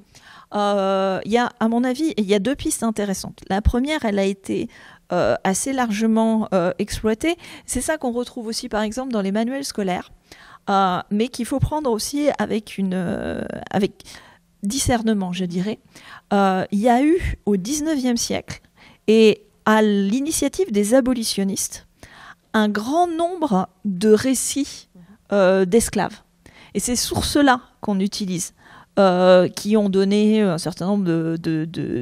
À mon avis, il y a deux pistes intéressantes. La première, elle a été assez largement exploitée. C'est ça qu'on retrouve aussi, par exemple, dans les manuels scolaires, mais qu'il faut prendre aussi avec discernement, je dirais. Il y a eu, au XIXe siècle, et à l'initiative des abolitionnistes, un grand nombre de récits d'esclaves. Et c'est sur cela qu'on utilise. Qui ont donné un certain nombre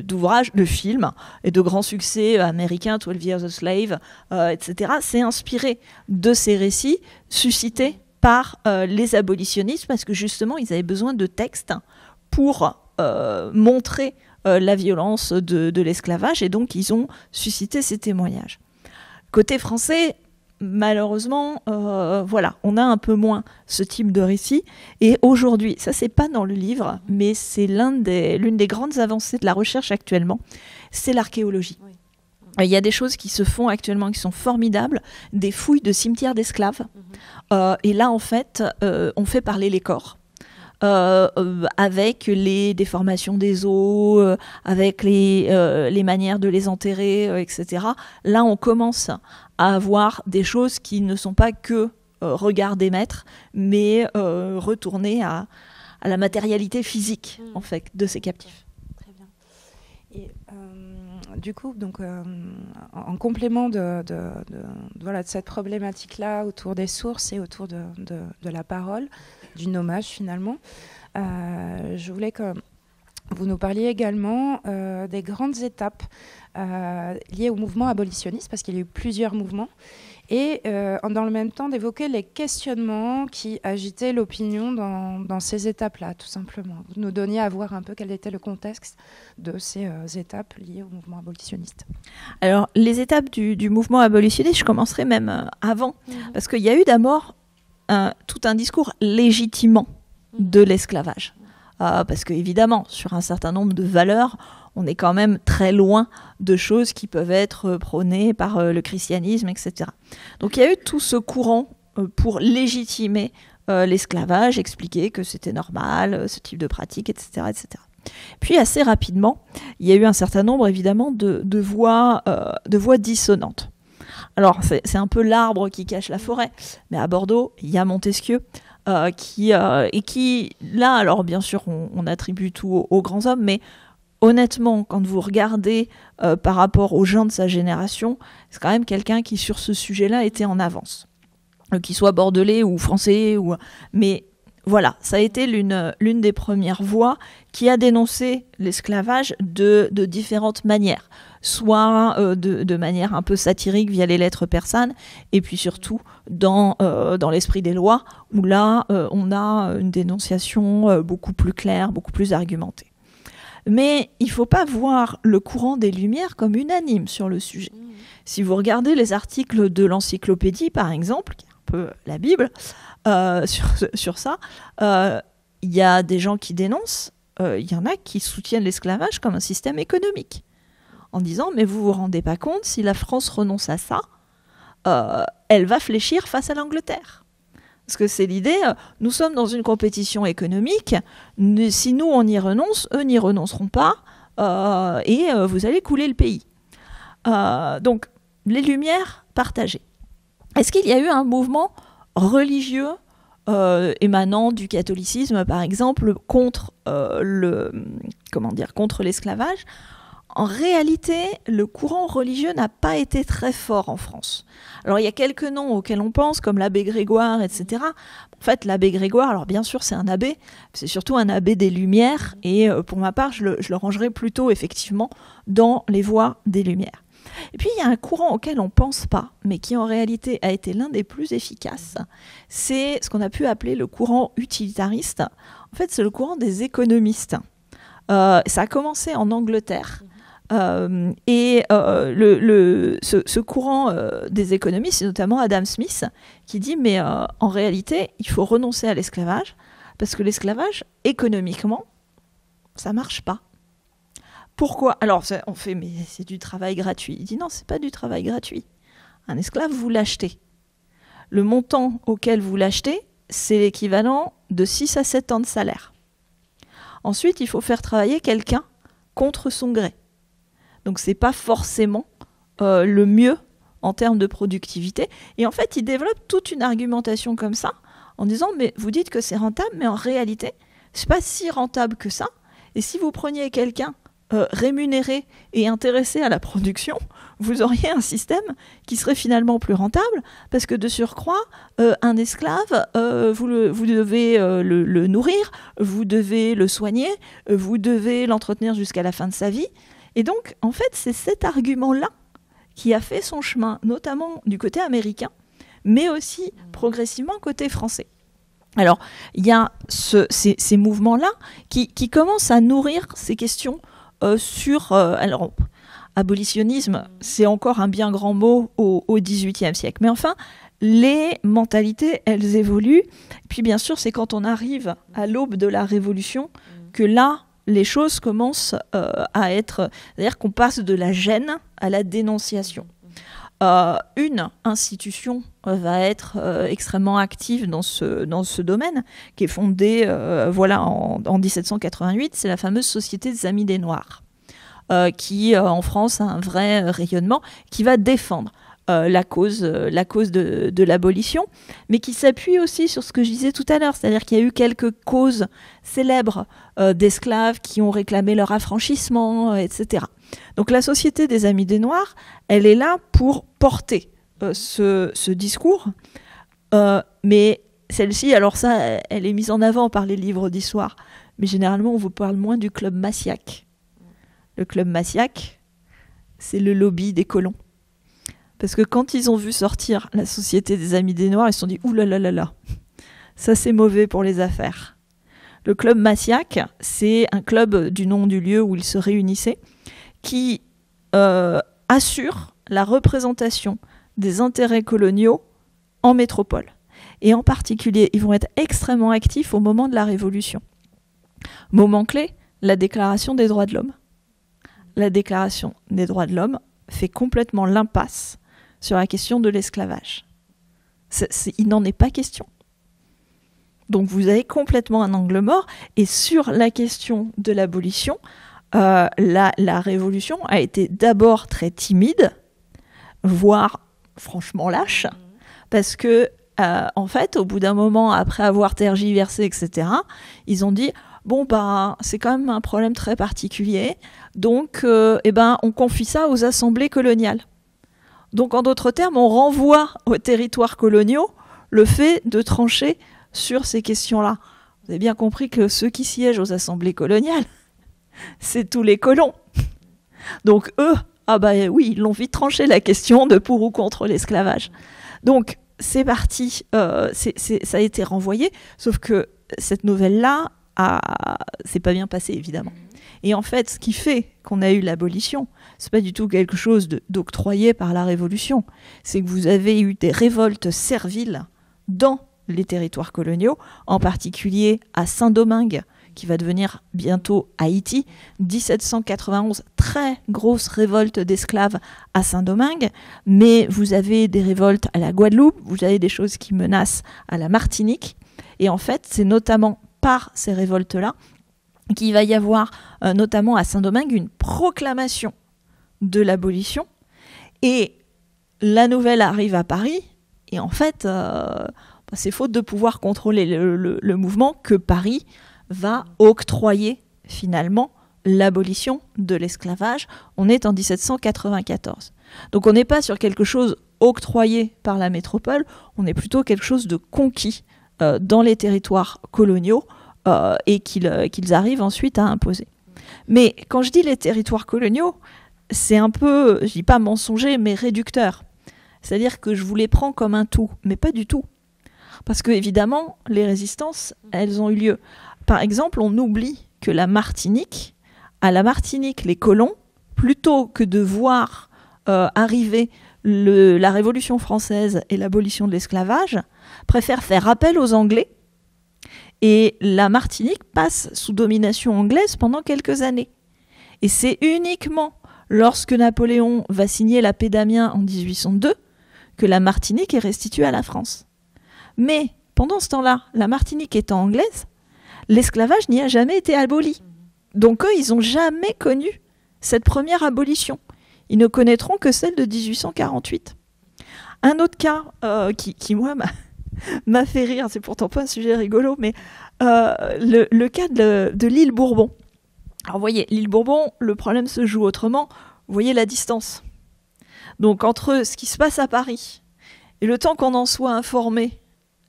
d'ouvrages, de films et de grands succès américains, 12 Years a Slave, etc. C'est inspiré de ces récits suscités par les abolitionnistes parce que justement ils avaient besoin de textes pour montrer la violence de l'esclavage et donc ils ont suscité ces témoignages. Côté français, malheureusement, on a un peu moins ce type de récit. Et aujourd'hui, ça c'est pas dans le livre, mais c'est l'une des grandes avancées de la recherche actuellement, c'est l'archéologie. Oui. Il y a des choses qui se font actuellement qui sont formidables, des fouilles de cimetières d'esclaves. Et là, en fait, on fait parler les corps. Avec les déformations des os, avec les manières de les enterrer, etc. Là, on commence à avoir des choses qui ne sont pas que regard des maîtres, mais retourner à la matérialité physique, en fait, de ces captifs. Très bien. Et du coup, donc, en complément de cette problématique-là autour des sources et autour de la parole, du nommage finalement, je voulais que vous nous parliez également des grandes étapes liées au mouvement abolitionniste, parce qu'il y a eu plusieurs mouvements, et dans le même temps d'évoquer les questionnements qui agitaient l'opinion dans ces étapes-là, tout simplement. Vous nous donniez à voir un peu quel était le contexte de ces étapes liées au mouvement abolitionniste. Alors, les étapes du mouvement abolitionniste, je commencerai même avant, parce qu'il y a eu d'abord tout un discours légitimant de l'esclavage. Parce qu'évidemment, sur un certain nombre de valeurs, on est quand même très loin de choses qui peuvent être prônées par le christianisme, etc. Donc il y a eu tout ce courant pour légitimer l'esclavage, expliquer que c'était normal, ce type de pratique, etc., etc. Puis assez rapidement, il y a eu un certain nombre évidemment de voix dissonantes. Alors c'est un peu l'arbre qui cache la forêt, mais à Bordeaux, il y a Montesquieu, qui, là, alors bien sûr, on attribue tout aux grands hommes, mais honnêtement, quand vous regardez par rapport aux gens de sa génération, c'est quand même quelqu'un qui, sur ce sujet-là, était en avance. Qu'il soit bordelais ou français, mais voilà, ça a été l'une des premières voix qui a dénoncé l'esclavage de différentes manières. Soit de manière un peu satirique via les lettres persanes, et puis surtout dans l'esprit des lois, où là, on a une dénonciation beaucoup plus claire, beaucoup plus argumentée. Mais il ne faut pas voir le courant des Lumières comme unanime sur le sujet. Si vous regardez les articles de l'Encyclopédie, par exemple, qui est un peu la Bible, sur ça, il y a des gens qui dénoncent, il y en a qui soutiennent l'esclavage comme un système économique, en disant « mais vous vous rendez pas compte, si la France renonce à ça, elle va fléchir face à l'Angleterre. Parce que c'est l'idée, nous sommes dans une compétition économique, si nous on y renonce, eux n'y renonceront pas, et vous allez couler le pays. Donc, les Lumières partagées. Est-ce qu'il y a eu un mouvement religieux émanant du catholicisme, par exemple, contre l'esclavage? En réalité, le courant religieux n'a pas été très fort en France. Alors, il y a quelques noms auxquels on pense, comme l'abbé Grégoire, etc. En fait, l'abbé Grégoire, alors bien sûr, c'est un abbé, c'est surtout un abbé des Lumières, et pour ma part, je le rangerais plutôt, effectivement, dans les voies des Lumières. Et puis, il y a un courant auquel on ne pense pas, mais qui en réalité a été l'un des plus efficaces. C'est ce qu'on a pu appeler le courant utilitariste. En fait, c'est le courant des économistes. Ça a commencé en Angleterre. Ce courant des économistes, c'est notamment Adam Smith, qui dit mais en réalité, il faut renoncer à l'esclavage, parce que l'esclavage, économiquement, ça marche pas. Pourquoi? Alors, on fait, mais c'est du travail gratuit. Il dit non, c'est pas du travail gratuit. Un esclave, vous l'achetez. Le montant auquel vous l'achetez, c'est l'équivalent de 6 à 7 ans de salaire. Ensuite, il faut faire travailler quelqu'un contre son gré. Donc, c'est pas forcément le mieux en termes de productivité. Et en fait, il développe toute une argumentation comme ça, en disant, mais vous dites que c'est rentable, mais en réalité, c'est pas si rentable que ça. Et si vous preniez quelqu'un rémunéré et intéressé à la production, vous auriez un système qui serait finalement plus rentable, parce que de surcroît, un esclave, vous devez le nourrir, vous devez le soigner, vous devez l'entretenir jusqu'à la fin de sa vie. Et donc, en fait, c'est cet argument-là qui a fait son chemin, notamment du côté américain, mais aussi progressivement côté français. Alors, il y a ces mouvements-là qui commencent à nourrir ces questions alors, abolitionnisme, c'est encore un bien grand mot au XVIIIe siècle. Mais enfin, les mentalités, elles évoluent. Et puis, bien sûr, c'est quand on arrive à l'aube de la Révolution que là, les choses commencent à être... C'est-à-dire qu'on passe de la gêne à la dénonciation. Une institution va être extrêmement active dans ce domaine, qui est fondée en 1788, c'est la fameuse Société des Amis des Noirs, qui en France a un vrai rayonnement, qui va défendre la cause de l'abolition, mais qui s'appuie aussi sur ce que je disais tout à l'heure, c'est-à-dire qu'il y a eu quelques causes célèbres d'esclaves qui ont réclamé leur affranchissement, etc. Donc la Société des Amis des Noirs, elle est là pour porter ce discours, mais celle-ci, alors ça, elle est mise en avant par les livres d'histoire, mais généralement on vous parle moins du club Massiac. Le club Massiac, c'est le lobby des colons. Parce que quand ils ont vu sortir la Société des Amis des Noirs, ils se sont dit « Ouh là là là là, ça c'est mauvais pour les affaires ». Le club Massiac, c'est un club du nom du lieu où ils se réunissaient, qui assure la représentation des intérêts coloniaux en métropole. Et en particulier, ils vont être extrêmement actifs au moment de la Révolution. Moment clé, la Déclaration des droits de l'homme. La Déclaration des droits de l'homme fait complètement l'impasse sur la question de l'esclavage. Il n'en est pas question. Donc vous avez complètement un angle mort, et sur la question de l'abolition, la Révolution a été d'abord très timide, voire franchement lâche, parce que en fait, au bout d'un moment, après avoir tergiversé, etc., ils ont dit bon, c'est quand même un problème très particulier, donc on confie ça aux assemblées coloniales. Donc, en d'autres termes, on renvoie aux territoires coloniaux le fait de trancher sur ces questions-là. Vous avez bien compris que ceux qui siègent aux assemblées coloniales, c'est tous les colons. Donc, eux, oui, ils l'ont vite tranché la question de pour ou contre l'esclavage. Donc, c'est parti, ça a été renvoyé, sauf que cette nouvelle-là, c'est pas bien passé, évidemment. Et en fait, ce qui fait qu'on a eu l'abolition, c'est pas du tout quelque chose d'octroyé par la Révolution. C'est que vous avez eu des révoltes serviles dans les territoires coloniaux, en particulier à Saint-Domingue, qui va devenir bientôt Haïti. 1791, très grosse révolte d'esclaves à Saint-Domingue, mais vous avez des révoltes à la Guadeloupe, vous avez des choses qui menacent à la Martinique, et en fait, c'est notamment par ces révoltes-là qu'il va y avoir, notamment à Saint-Domingue, une proclamation de l'abolition, et la nouvelle arrive à Paris, et en fait, c'est faute de pouvoir contrôler le mouvement que Paris va octroyer finalement l'abolition de l'esclavage. On est en 1794. Donc on n'est pas sur quelque chose octroyé par la métropole, on est plutôt quelque chose de conquis dans les territoires coloniaux et qu'ils arrivent ensuite à imposer. Mais quand je dis les territoires coloniaux, c'est un peu, je dis pas mensonger, mais réducteur. C'est-à-dire que je vous les prends comme un tout, mais pas du tout. Parce que, évidemment, les résistances, elles ont eu lieu. Par exemple, on oublie que à la Martinique, les colons, plutôt que de voir arriver la Révolution française et l'abolition de l'esclavage, préfèrent faire appel aux Anglais. Et la Martinique passe sous domination anglaise pendant quelques années. Et c'est uniquement lorsque Napoléon va signer la paix d'Amiens en 1802 que la Martinique est restituée à la France. Mais pendant ce temps-là, la Martinique étant anglaise, l'esclavage n'y a jamais été aboli. Donc eux, ils n'ont jamais connu cette première abolition. Ils ne connaîtront que celle de 1848. Un autre cas qui moi, m'a fait rire, c'est pourtant pas un sujet rigolo, mais le cas de l'île Bourbon. Alors vous voyez, l'île Bourbon, le problème se joue autrement. Vous voyez la distance. Donc entre ce qui se passe à Paris et le temps qu'on en soit informé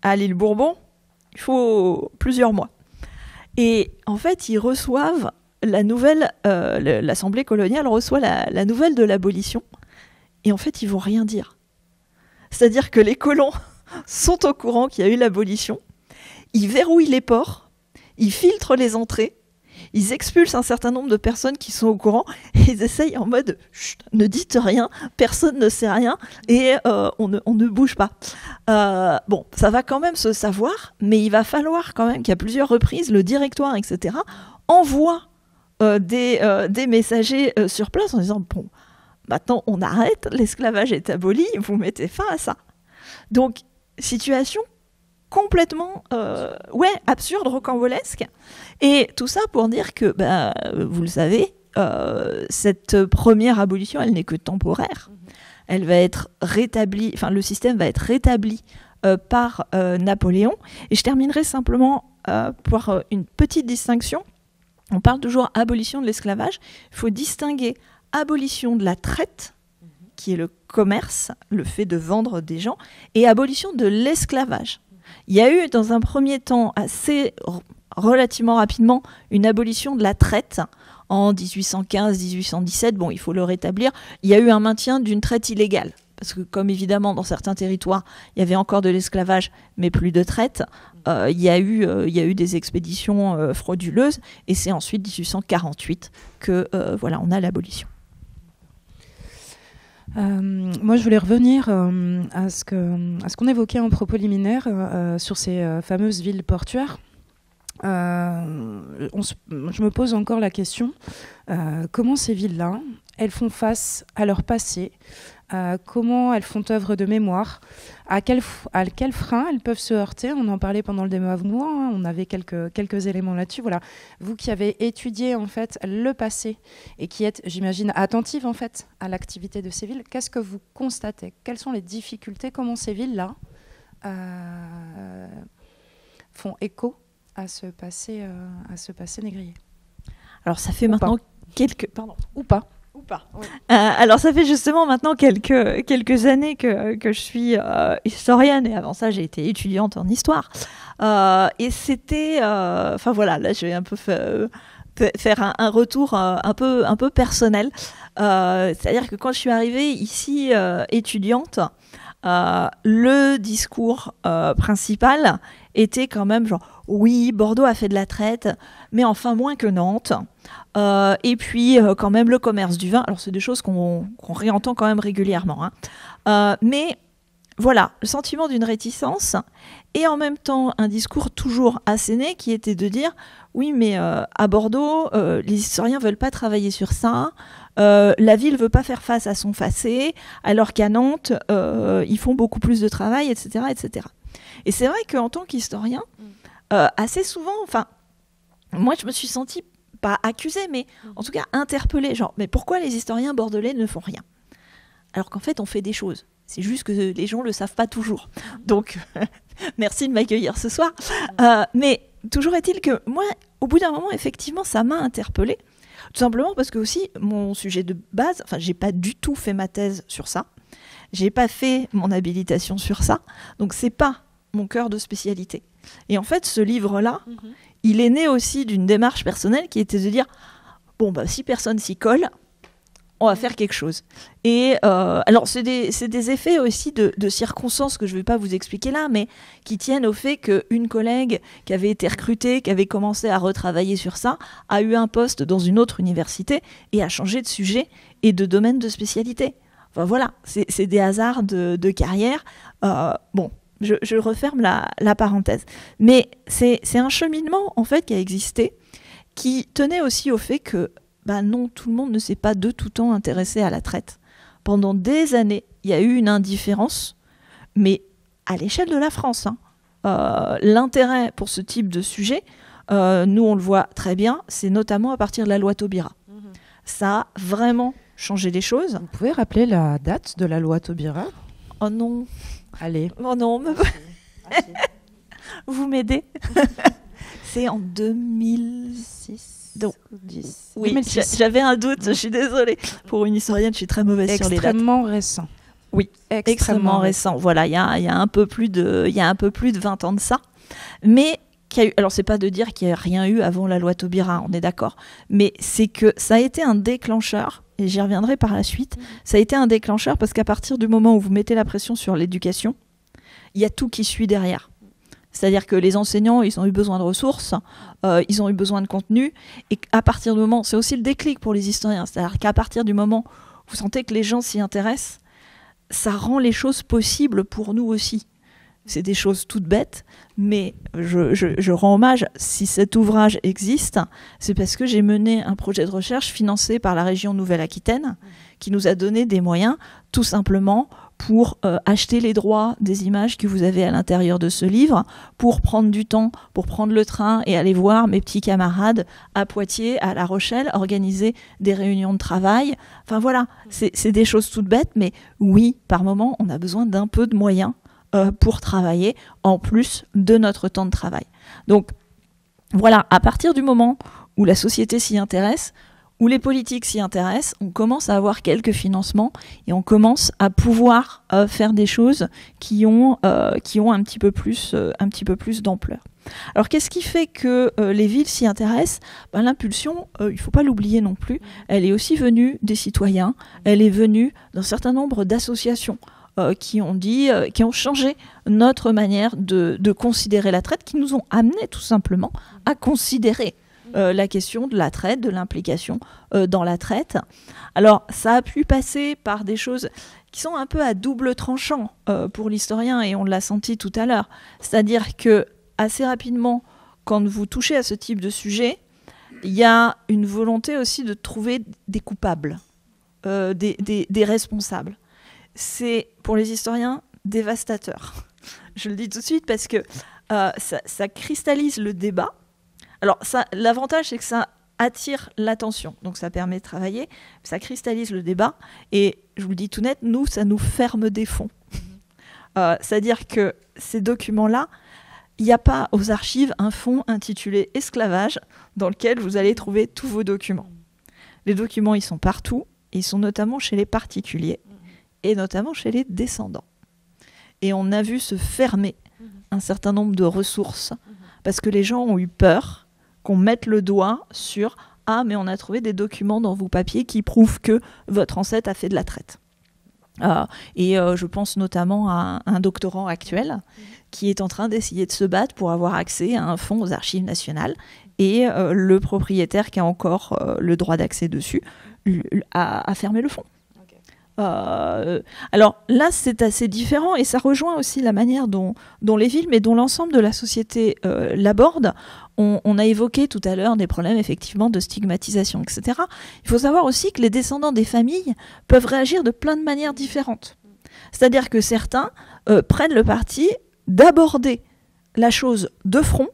à l'île Bourbon, il faut plusieurs mois. Et en fait, ils reçoivent la nouvelle, l'Assemblée coloniale reçoit la nouvelle de l'abolition, et en fait, ils vont rien dire. C'est-à-dire que les colons sont au courant qu'il y a eu l'abolition, ils verrouillent les ports, ils filtrent les entrées, ils expulsent un certain nombre de personnes qui sont au courant, et ils essayent en mode « Chut, ne dites rien, personne ne sait rien, et on ne bouge pas ». Bon, ça va quand même se savoir, mais il va falloir quand même qu'à plusieurs reprises, le directoire, etc., envoie des messagers sur place en disant « Bon, maintenant on arrête, l'esclavage est aboli, vous mettez fin à ça ». Donc, situation complètement absurde, rocambolesque. Et tout ça pour dire que, vous le savez, cette première abolition, elle n'est que temporaire. Elle va être rétablie, enfin le système va être rétabli par Napoléon. Et je terminerai simplement par une petite distinction. On parle toujours abolition de l'esclavage. Il faut distinguer abolition de la traite, qui est le commerce, le fait de vendre des gens, et abolition de l'esclavage. Il y a eu dans un premier temps, relativement rapidement, une abolition de la traite en 1815-1817. Bon, il faut le rétablir. Il y a eu un maintien d'une traite illégale. Parce que comme évidemment dans certains territoires, il y avait encore de l'esclavage, mais plus de traite, il y a eu des expéditions frauduleuses, et c'est ensuite 1848 que on a l'abolition. Moi, je voulais revenir à ce qu'on évoquait en propos liminaire sur ces fameuses villes portuaires. Je me pose encore la question, comment ces villes-là, elles font face à leur passé, comment elles font œuvre de mémoire, à quel frein elles peuvent se heurter. On en parlait pendant le débat mouvement, hein, on avait quelques éléments là-dessus. Voilà. Vous qui avez étudié en fait le passé et qui êtes, j'imagine, attentive en fait à l'activité de ces villes, qu'est-ce que vous constatez? Quelles sont les difficultés? Comment ces villes-là font écho à ce passé négrier? Alors ça fait maintenant quelques... Pardon. Ou pas. Oui. Alors ça fait justement maintenant quelques années que je suis historienne, et avant ça j'ai été étudiante en histoire, et c'était là je vais un peu faire un retour un peu personnel, c'est-à-dire que quand je suis arrivée ici étudiante, le discours principal était quand même genre oui, Bordeaux a fait de la traite, mais enfin moins que Nantes. Et puis quand même le commerce du vin. Alors c'est des choses qu'on réentend quand même régulièrement. Hein. Mais voilà, le sentiment d'une réticence et en même temps un discours toujours asséné qui était de dire oui mais à Bordeaux les historiens veulent pas travailler sur ça, la ville veut pas faire face à son passé alors qu'à Nantes ils font beaucoup plus de travail, etc., etc. Et c'est vrai qu'en tant qu'historien assez souvent, enfin moi je me suis sentie pas accusée mais en tout cas interpellée, genre mais pourquoi les historiens bordelais ne font rien alors qu'en fait on fait des choses. C'est juste que les gens ne le savent pas toujours. Donc, merci de m'accueillir ce soir. Mais toujours est-il que moi, au bout d'un moment, effectivement, ça m'a interpellée. Tout simplement parce que aussi, mon sujet de base, enfin, j'ai pas du tout fait ma thèse sur ça. J'ai pas fait mon habilitation sur ça. Donc, c'est pas mon cœur de spécialité. Et en fait, ce livre-là, il est né aussi d'une démarche personnelle qui était de dire, bon, bah, si personne s'y colle, on va faire quelque chose. Et alors, c'est des effets aussi de circonstances que je ne vais pas vous expliquer là, mais qui tiennent au fait qu'une collègue qui avait été recrutée, qui avait commencé à retravailler sur ça, a eu un poste dans une autre université et a changé de sujet et de domaine de spécialité. Enfin voilà, c'est des hasards de carrière. Bon, je referme la parenthèse. Mais c'est un cheminement, en fait, qui a existé, qui tenait aussi au fait que non, tout le monde ne s'est pas de tout temps intéressé à la traite. Pendant des années, il y a eu une indifférence, mais à l'échelle de la France. L'intérêt pour ce type de sujet, nous on le voit très bien, c'est notamment à partir de la loi Taubira. Ça a vraiment changé les choses. Vous pouvez rappeler la date de la loi Taubira ? Oh non. Allez. Oh non, vous m'aidez. C'est en 2006. Donc, 10. Oui, 2006. J'avais un doute, je suis désolée. Pour une historienne, je suis très mauvaise sur les dates. Extrêmement récent. Oui, extrêmement récent. Voilà, il y a un peu plus de 20 ans de ça. Mais, alors c'est pas de dire qu'il n'y a rien eu avant la loi Taubira, on est d'accord. Mais c'est que ça a été un déclencheur, et j'y reviendrai par la suite, ça a été un déclencheur parce qu'à partir du moment où vous mettez la pression sur l'éducation, il y a tout qui suit derrière. C'est-à-dire que les enseignants, ils ont eu besoin de ressources, ils ont eu besoin de contenu. Et à partir du moment, c'est aussi le déclic pour les historiens, c'est-à-dire qu'à partir du moment où vous sentez que les gens s'y intéressent, ça rend les choses possibles pour nous aussi. C'est des choses toutes bêtes, mais je rends hommage, si cet ouvrage existe, c'est parce que j'ai mené un projet de recherche financé par la région Nouvelle-Aquitaine, qui nous a donné des moyens, tout simplement, pour acheter les droits des images que vous avez à l'intérieur de ce livre, pour prendre du temps, pour prendre le train et aller voir mes petits camarades à Poitiers, à La Rochelle, organiser des réunions de travail. Enfin voilà, c'est des choses toutes bêtes, mais oui, par moment, on a besoin d'un peu de moyens pour travailler, en plus de notre temps de travail. Donc voilà, à partir du moment où la société s'y intéresse, où les politiques s'y intéressent, on commence à avoir quelques financements et on commence à pouvoir faire des choses qui ont un petit peu plus d'ampleur. Alors qu'est-ce qui fait que les villes s'y intéressent ? L'impulsion, il ne faut pas l'oublier non plus, elle est aussi venue des citoyens, elle est venue d'un certain nombre d'associations qui ont changé notre manière de considérer la traite, qui nous ont amené tout simplement à considérer la question de la traite, de l'implication dans la traite. Alors, ça a pu passer par des choses qui sont un peu à double tranchant pour l'historien, et on l'a senti tout à l'heure. C'est-à-dire que, assez rapidement, quand vous touchez à ce type de sujet, il y a une volonté aussi de trouver des coupables, des responsables. C'est, pour les historiens, dévastateur. Je le dis tout de suite parce que ça cristallise le débat. Alors, l'avantage, c'est que ça attire l'attention, donc ça permet de travailler, ça cristallise le débat, et je vous le dis tout net, nous, ça nous ferme des fonds. C'est-à-dire que ces documents-là, il n'y a pas aux archives un fonds intitulé « Esclavage » dans lequel vous allez trouver tous vos documents. Les documents, ils sont partout, et ils sont notamment chez les particuliers, et notamment chez les descendants. Et on a vu se fermer un certain nombre de ressources, parce que les gens ont eu peur qu'on mette le doigt sur « Ah, mais on a trouvé des documents dans vos papiers qui prouvent que votre ancêtre a fait de la traite. » Et je pense notamment à un doctorant actuel qui est en train d'essayer de se battre pour avoir accès à un fonds aux archives nationales, et le propriétaire qui a encore le droit d'accès dessus a fermé le fonds. Alors là, c'est assez différent et ça rejoint aussi la manière dont les villes, mais dont l'ensemble de la société l'aborde. On a évoqué tout à l'heure des problèmes effectivement de stigmatisation, etc. Il faut savoir aussi que les descendants des familles peuvent réagir de plein de manières différentes. C'est-à-dire que certains prennent le parti d'aborder la chose de front,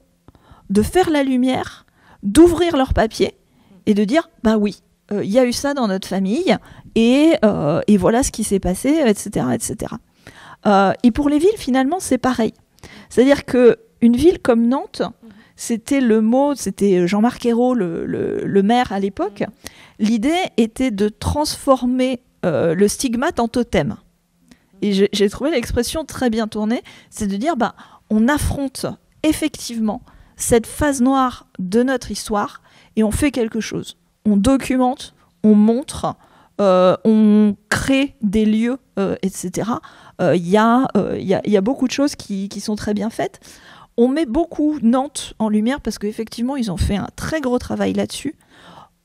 de faire la lumière, d'ouvrir leur papier et de dire « bah oui, il y a eu ça dans notre famille et voilà ce qui s'est passé, etc. etc. » Et pour les villes, finalement, c'est pareil. C'est-à-dire qu'une ville comme Nantes, c'était Jean-Marc Ayrault, le maire à l'époque, l'idée était de transformer le stigmate en totem. Et j'ai trouvé l'expression très bien tournée, c'est de dire on affronte effectivement cette phase noire de notre histoire et on fait quelque chose. On documente, on montre, on crée des lieux, etc. Il y a beaucoup de choses qui sont très bien faites. On met beaucoup Nantes en lumière parce qu'effectivement, ils ont fait un très gros travail là-dessus.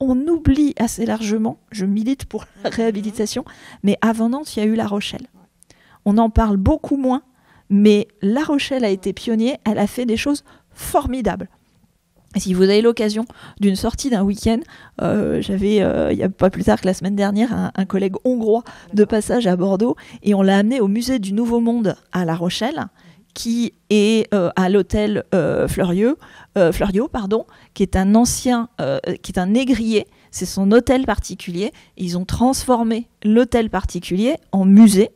On oublie assez largement, je milite pour la réhabilitation, mais avant Nantes, il y a eu La Rochelle. On en parle beaucoup moins, mais La Rochelle a été pionnier, elle a fait des choses formidables. Et si vous avez l'occasion d'une sortie d'un week-end, j'avais, il n'y a pas plus tard que la semaine dernière, un collègue hongrois de passage à Bordeaux, et on l'a amené au musée du Nouveau Monde à La Rochelle, qui est à l'hôtel Fleuriot, qui est un ancien, qui est un négrier, c'est son hôtel particulier. Ils ont transformé l'hôtel particulier en musée,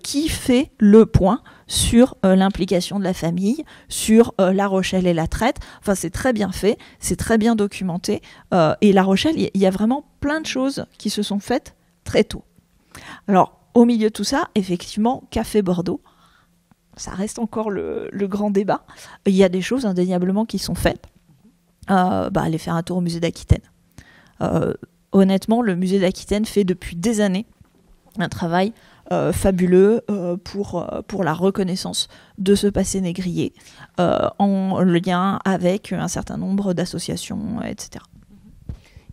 qui fait le point sur l'implication de la famille, sur La Rochelle et la traite. Enfin, c'est très bien fait, c'est très bien documenté. Et La Rochelle, il y a vraiment plein de choses qui se sont faites très tôt. Alors, au milieu de tout ça, effectivement, Café Bordeaux, ça reste encore le grand débat. Il y a des choses indéniablement qui sont faites. Aller faire un tour au musée d'Aquitaine. Honnêtement, le musée d'Aquitaine fait depuis des années un travail fabuleux pour la reconnaissance de ce passé négrier en lien avec un certain nombre d'associations, etc.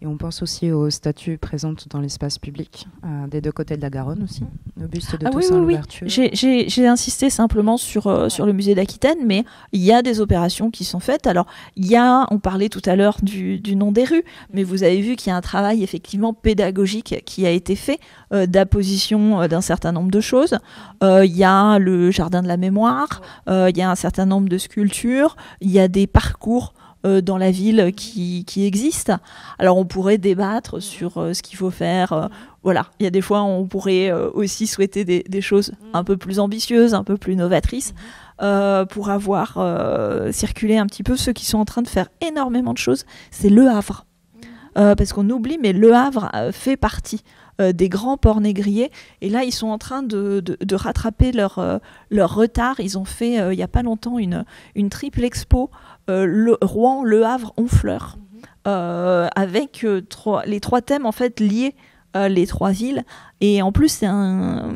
Et on pense aussi aux statues présentes dans l'espace public, des deux côtés de la Garonne aussi, le buste de Toussaint Louverture. J'ai insisté simplement sur le musée d'Aquitaine, mais il y a des opérations qui sont faites. Alors, on parlait tout à l'heure du nom des rues, mais vous avez vu qu'il y a un travail effectivement pédagogique qui a été fait d'apposition d'un certain nombre de choses. Il y a le jardin de la mémoire, il y a un certain nombre de sculptures, il y a des parcours dans la ville qui existe. Alors on pourrait débattre sur ce qu'il faut faire. Voilà, il y a des fois on pourrait aussi souhaiter des choses un peu plus ambitieuses, un peu plus novatrices, pour avoir circulé un petit peu ceux qui sont en train de faire énormément de choses. C'est Le Havre. Parce qu'on oublie, mais Le Havre fait partie des grands ports négriers. Et là, ils sont en train de rattraper leur retard. Ils ont fait, il n'y a pas longtemps, une triple expo Rouen, Le Havre, Honfleur, avec les trois thèmes en fait liés, les trois villes. Et en plus, c'est un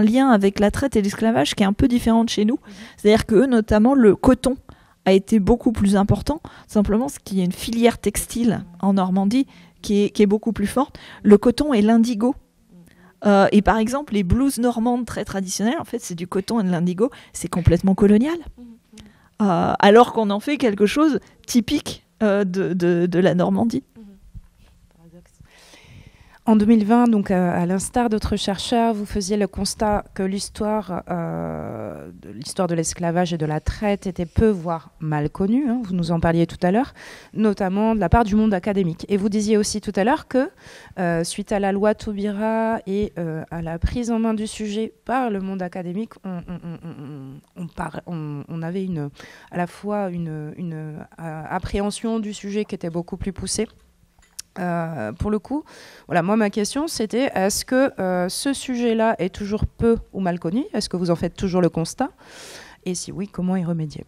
lien avec la traite et l'esclavage qui est un peu différent de chez nous. C'est-à-dire que notamment, le coton a été beaucoup plus important, simplement parce qu'il y a une filière textile en Normandie qui est beaucoup plus forte. Le coton et l'indigo. Et par exemple, les blouses normandes très traditionnelles, en fait, c'est du coton et de l'indigo. C'est complètement colonial. Alors qu'on en fait quelque chose typique de la Normandie. En 2020, donc à l'instar d'autres chercheurs, vous faisiez le constat que l'histoire de l'esclavage et de la traite était peu, voire mal connue. Hein, vous nous en parliez tout à l'heure, notamment de la part du monde académique. Et vous disiez aussi tout à l'heure que, suite à la loi Taubira et à la prise en main du sujet par le monde académique, on avait à la fois une appréhension du sujet qui était beaucoup plus poussée. Pour le coup, voilà, moi ma question c'était est-ce que ce sujet-là est toujours peu ou mal connu? Est-ce que vous en faites toujours le constat? Et si oui, comment y remédier?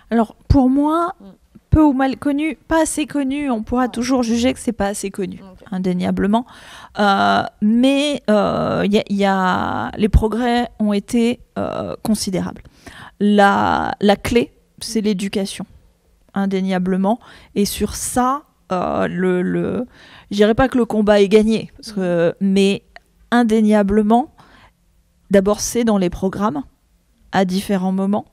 Alors pour moi, peu ou mal connu, pas assez connu, on pourra toujours juger que c'est pas assez connu, indéniablement. Mais les progrès ont été considérables. La clé, c'est l'éducation, indéniablement. Et sur ça, je dirais pas que le combat est gagné, mais indéniablement, d'abord c'est dans les programmes à différents moments,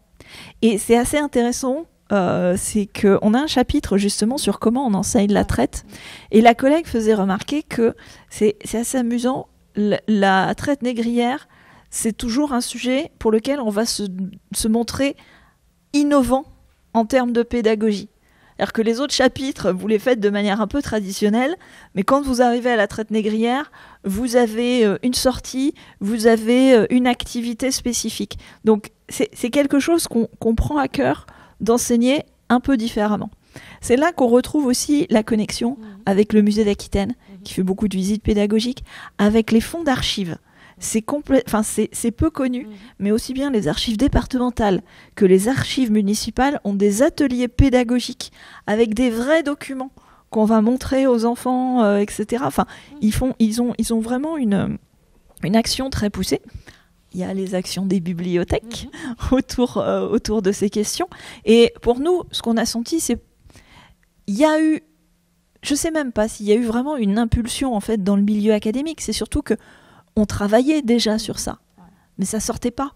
et c'est assez intéressant. C'est qu'on a un chapitre justement sur comment on enseigne la traite, et la collègue faisait remarquer que c'est assez amusant, la traite négrière, c'est toujours un sujet pour lequel on va se montrer innovant en termes de pédagogie. C'est-à-dire que les autres chapitres, vous les faites de manière un peu traditionnelle, mais quand vous arrivez à la traite négrière, vous avez une sortie, vous avez une activité spécifique. Donc c'est quelque chose qu'on prend à cœur d'enseigner un peu différemment. C'est là qu'on retrouve aussi la connexion avec le musée d'Aquitaine, qui fait beaucoup de visites pédagogiques, avec les fonds d'archives. C'est peu connu, mais aussi bien les archives départementales que les archives municipales ont des ateliers pédagogiques avec des vrais documents qu'on va montrer aux enfants, etc. Enfin, ils ont vraiment une action très poussée. Il y a les actions des bibliothèques autour de ces questions. Et pour nous, ce qu'on a senti, c'est il y a eu, je sais même pas s'il y a eu vraiment une impulsion en fait dans le milieu académique. C'est surtout que on travaillait déjà sur ça, mais ça sortait pas.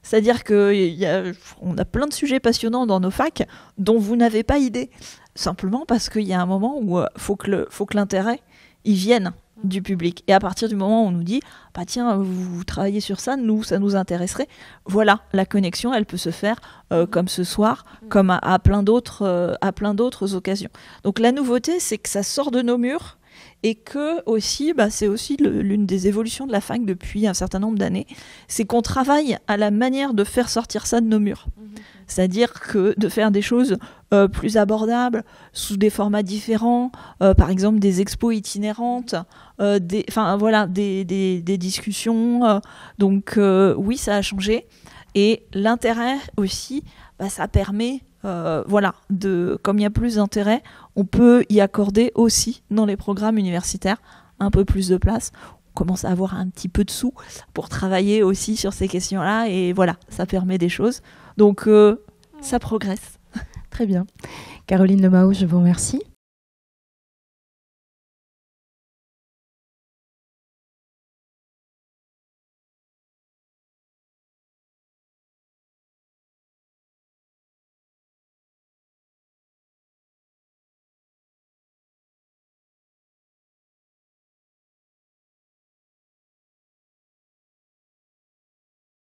C'est-à-dire qu'on a plein de sujets passionnants dans nos facs dont vous n'avez pas idée. Simplement parce qu'il y a un moment où faut que l'intérêt il vienne du public. Et à partir du moment où on nous dit bah tiens, vous travaillez sur ça, ça nous intéresserait. Voilà, la connexion, elle peut se faire comme ce soir, comme à plein d'autres occasions. Donc la nouveauté, c'est que ça sort de nos murs. Et que aussi, c'est aussi l'une des évolutions de la fac depuis un certain nombre d'années, c'est qu'on travaille à la manière de faire sortir ça de nos murs. C'est-à-dire que de faire des choses plus abordables, sous des formats différents, par exemple des expos itinérantes, des discussions. Donc oui, ça a changé. Et l'intérêt aussi, ça permet... comme il y a plus d'intérêt, on peut y accorder aussi dans les programmes universitaires un peu plus de place. On commence à avoir un petit peu de sous pour travailler aussi sur ces questions-là et voilà, ça permet des choses. Donc ça progresse. Très bien. Caroline Lemao, je vous remercie.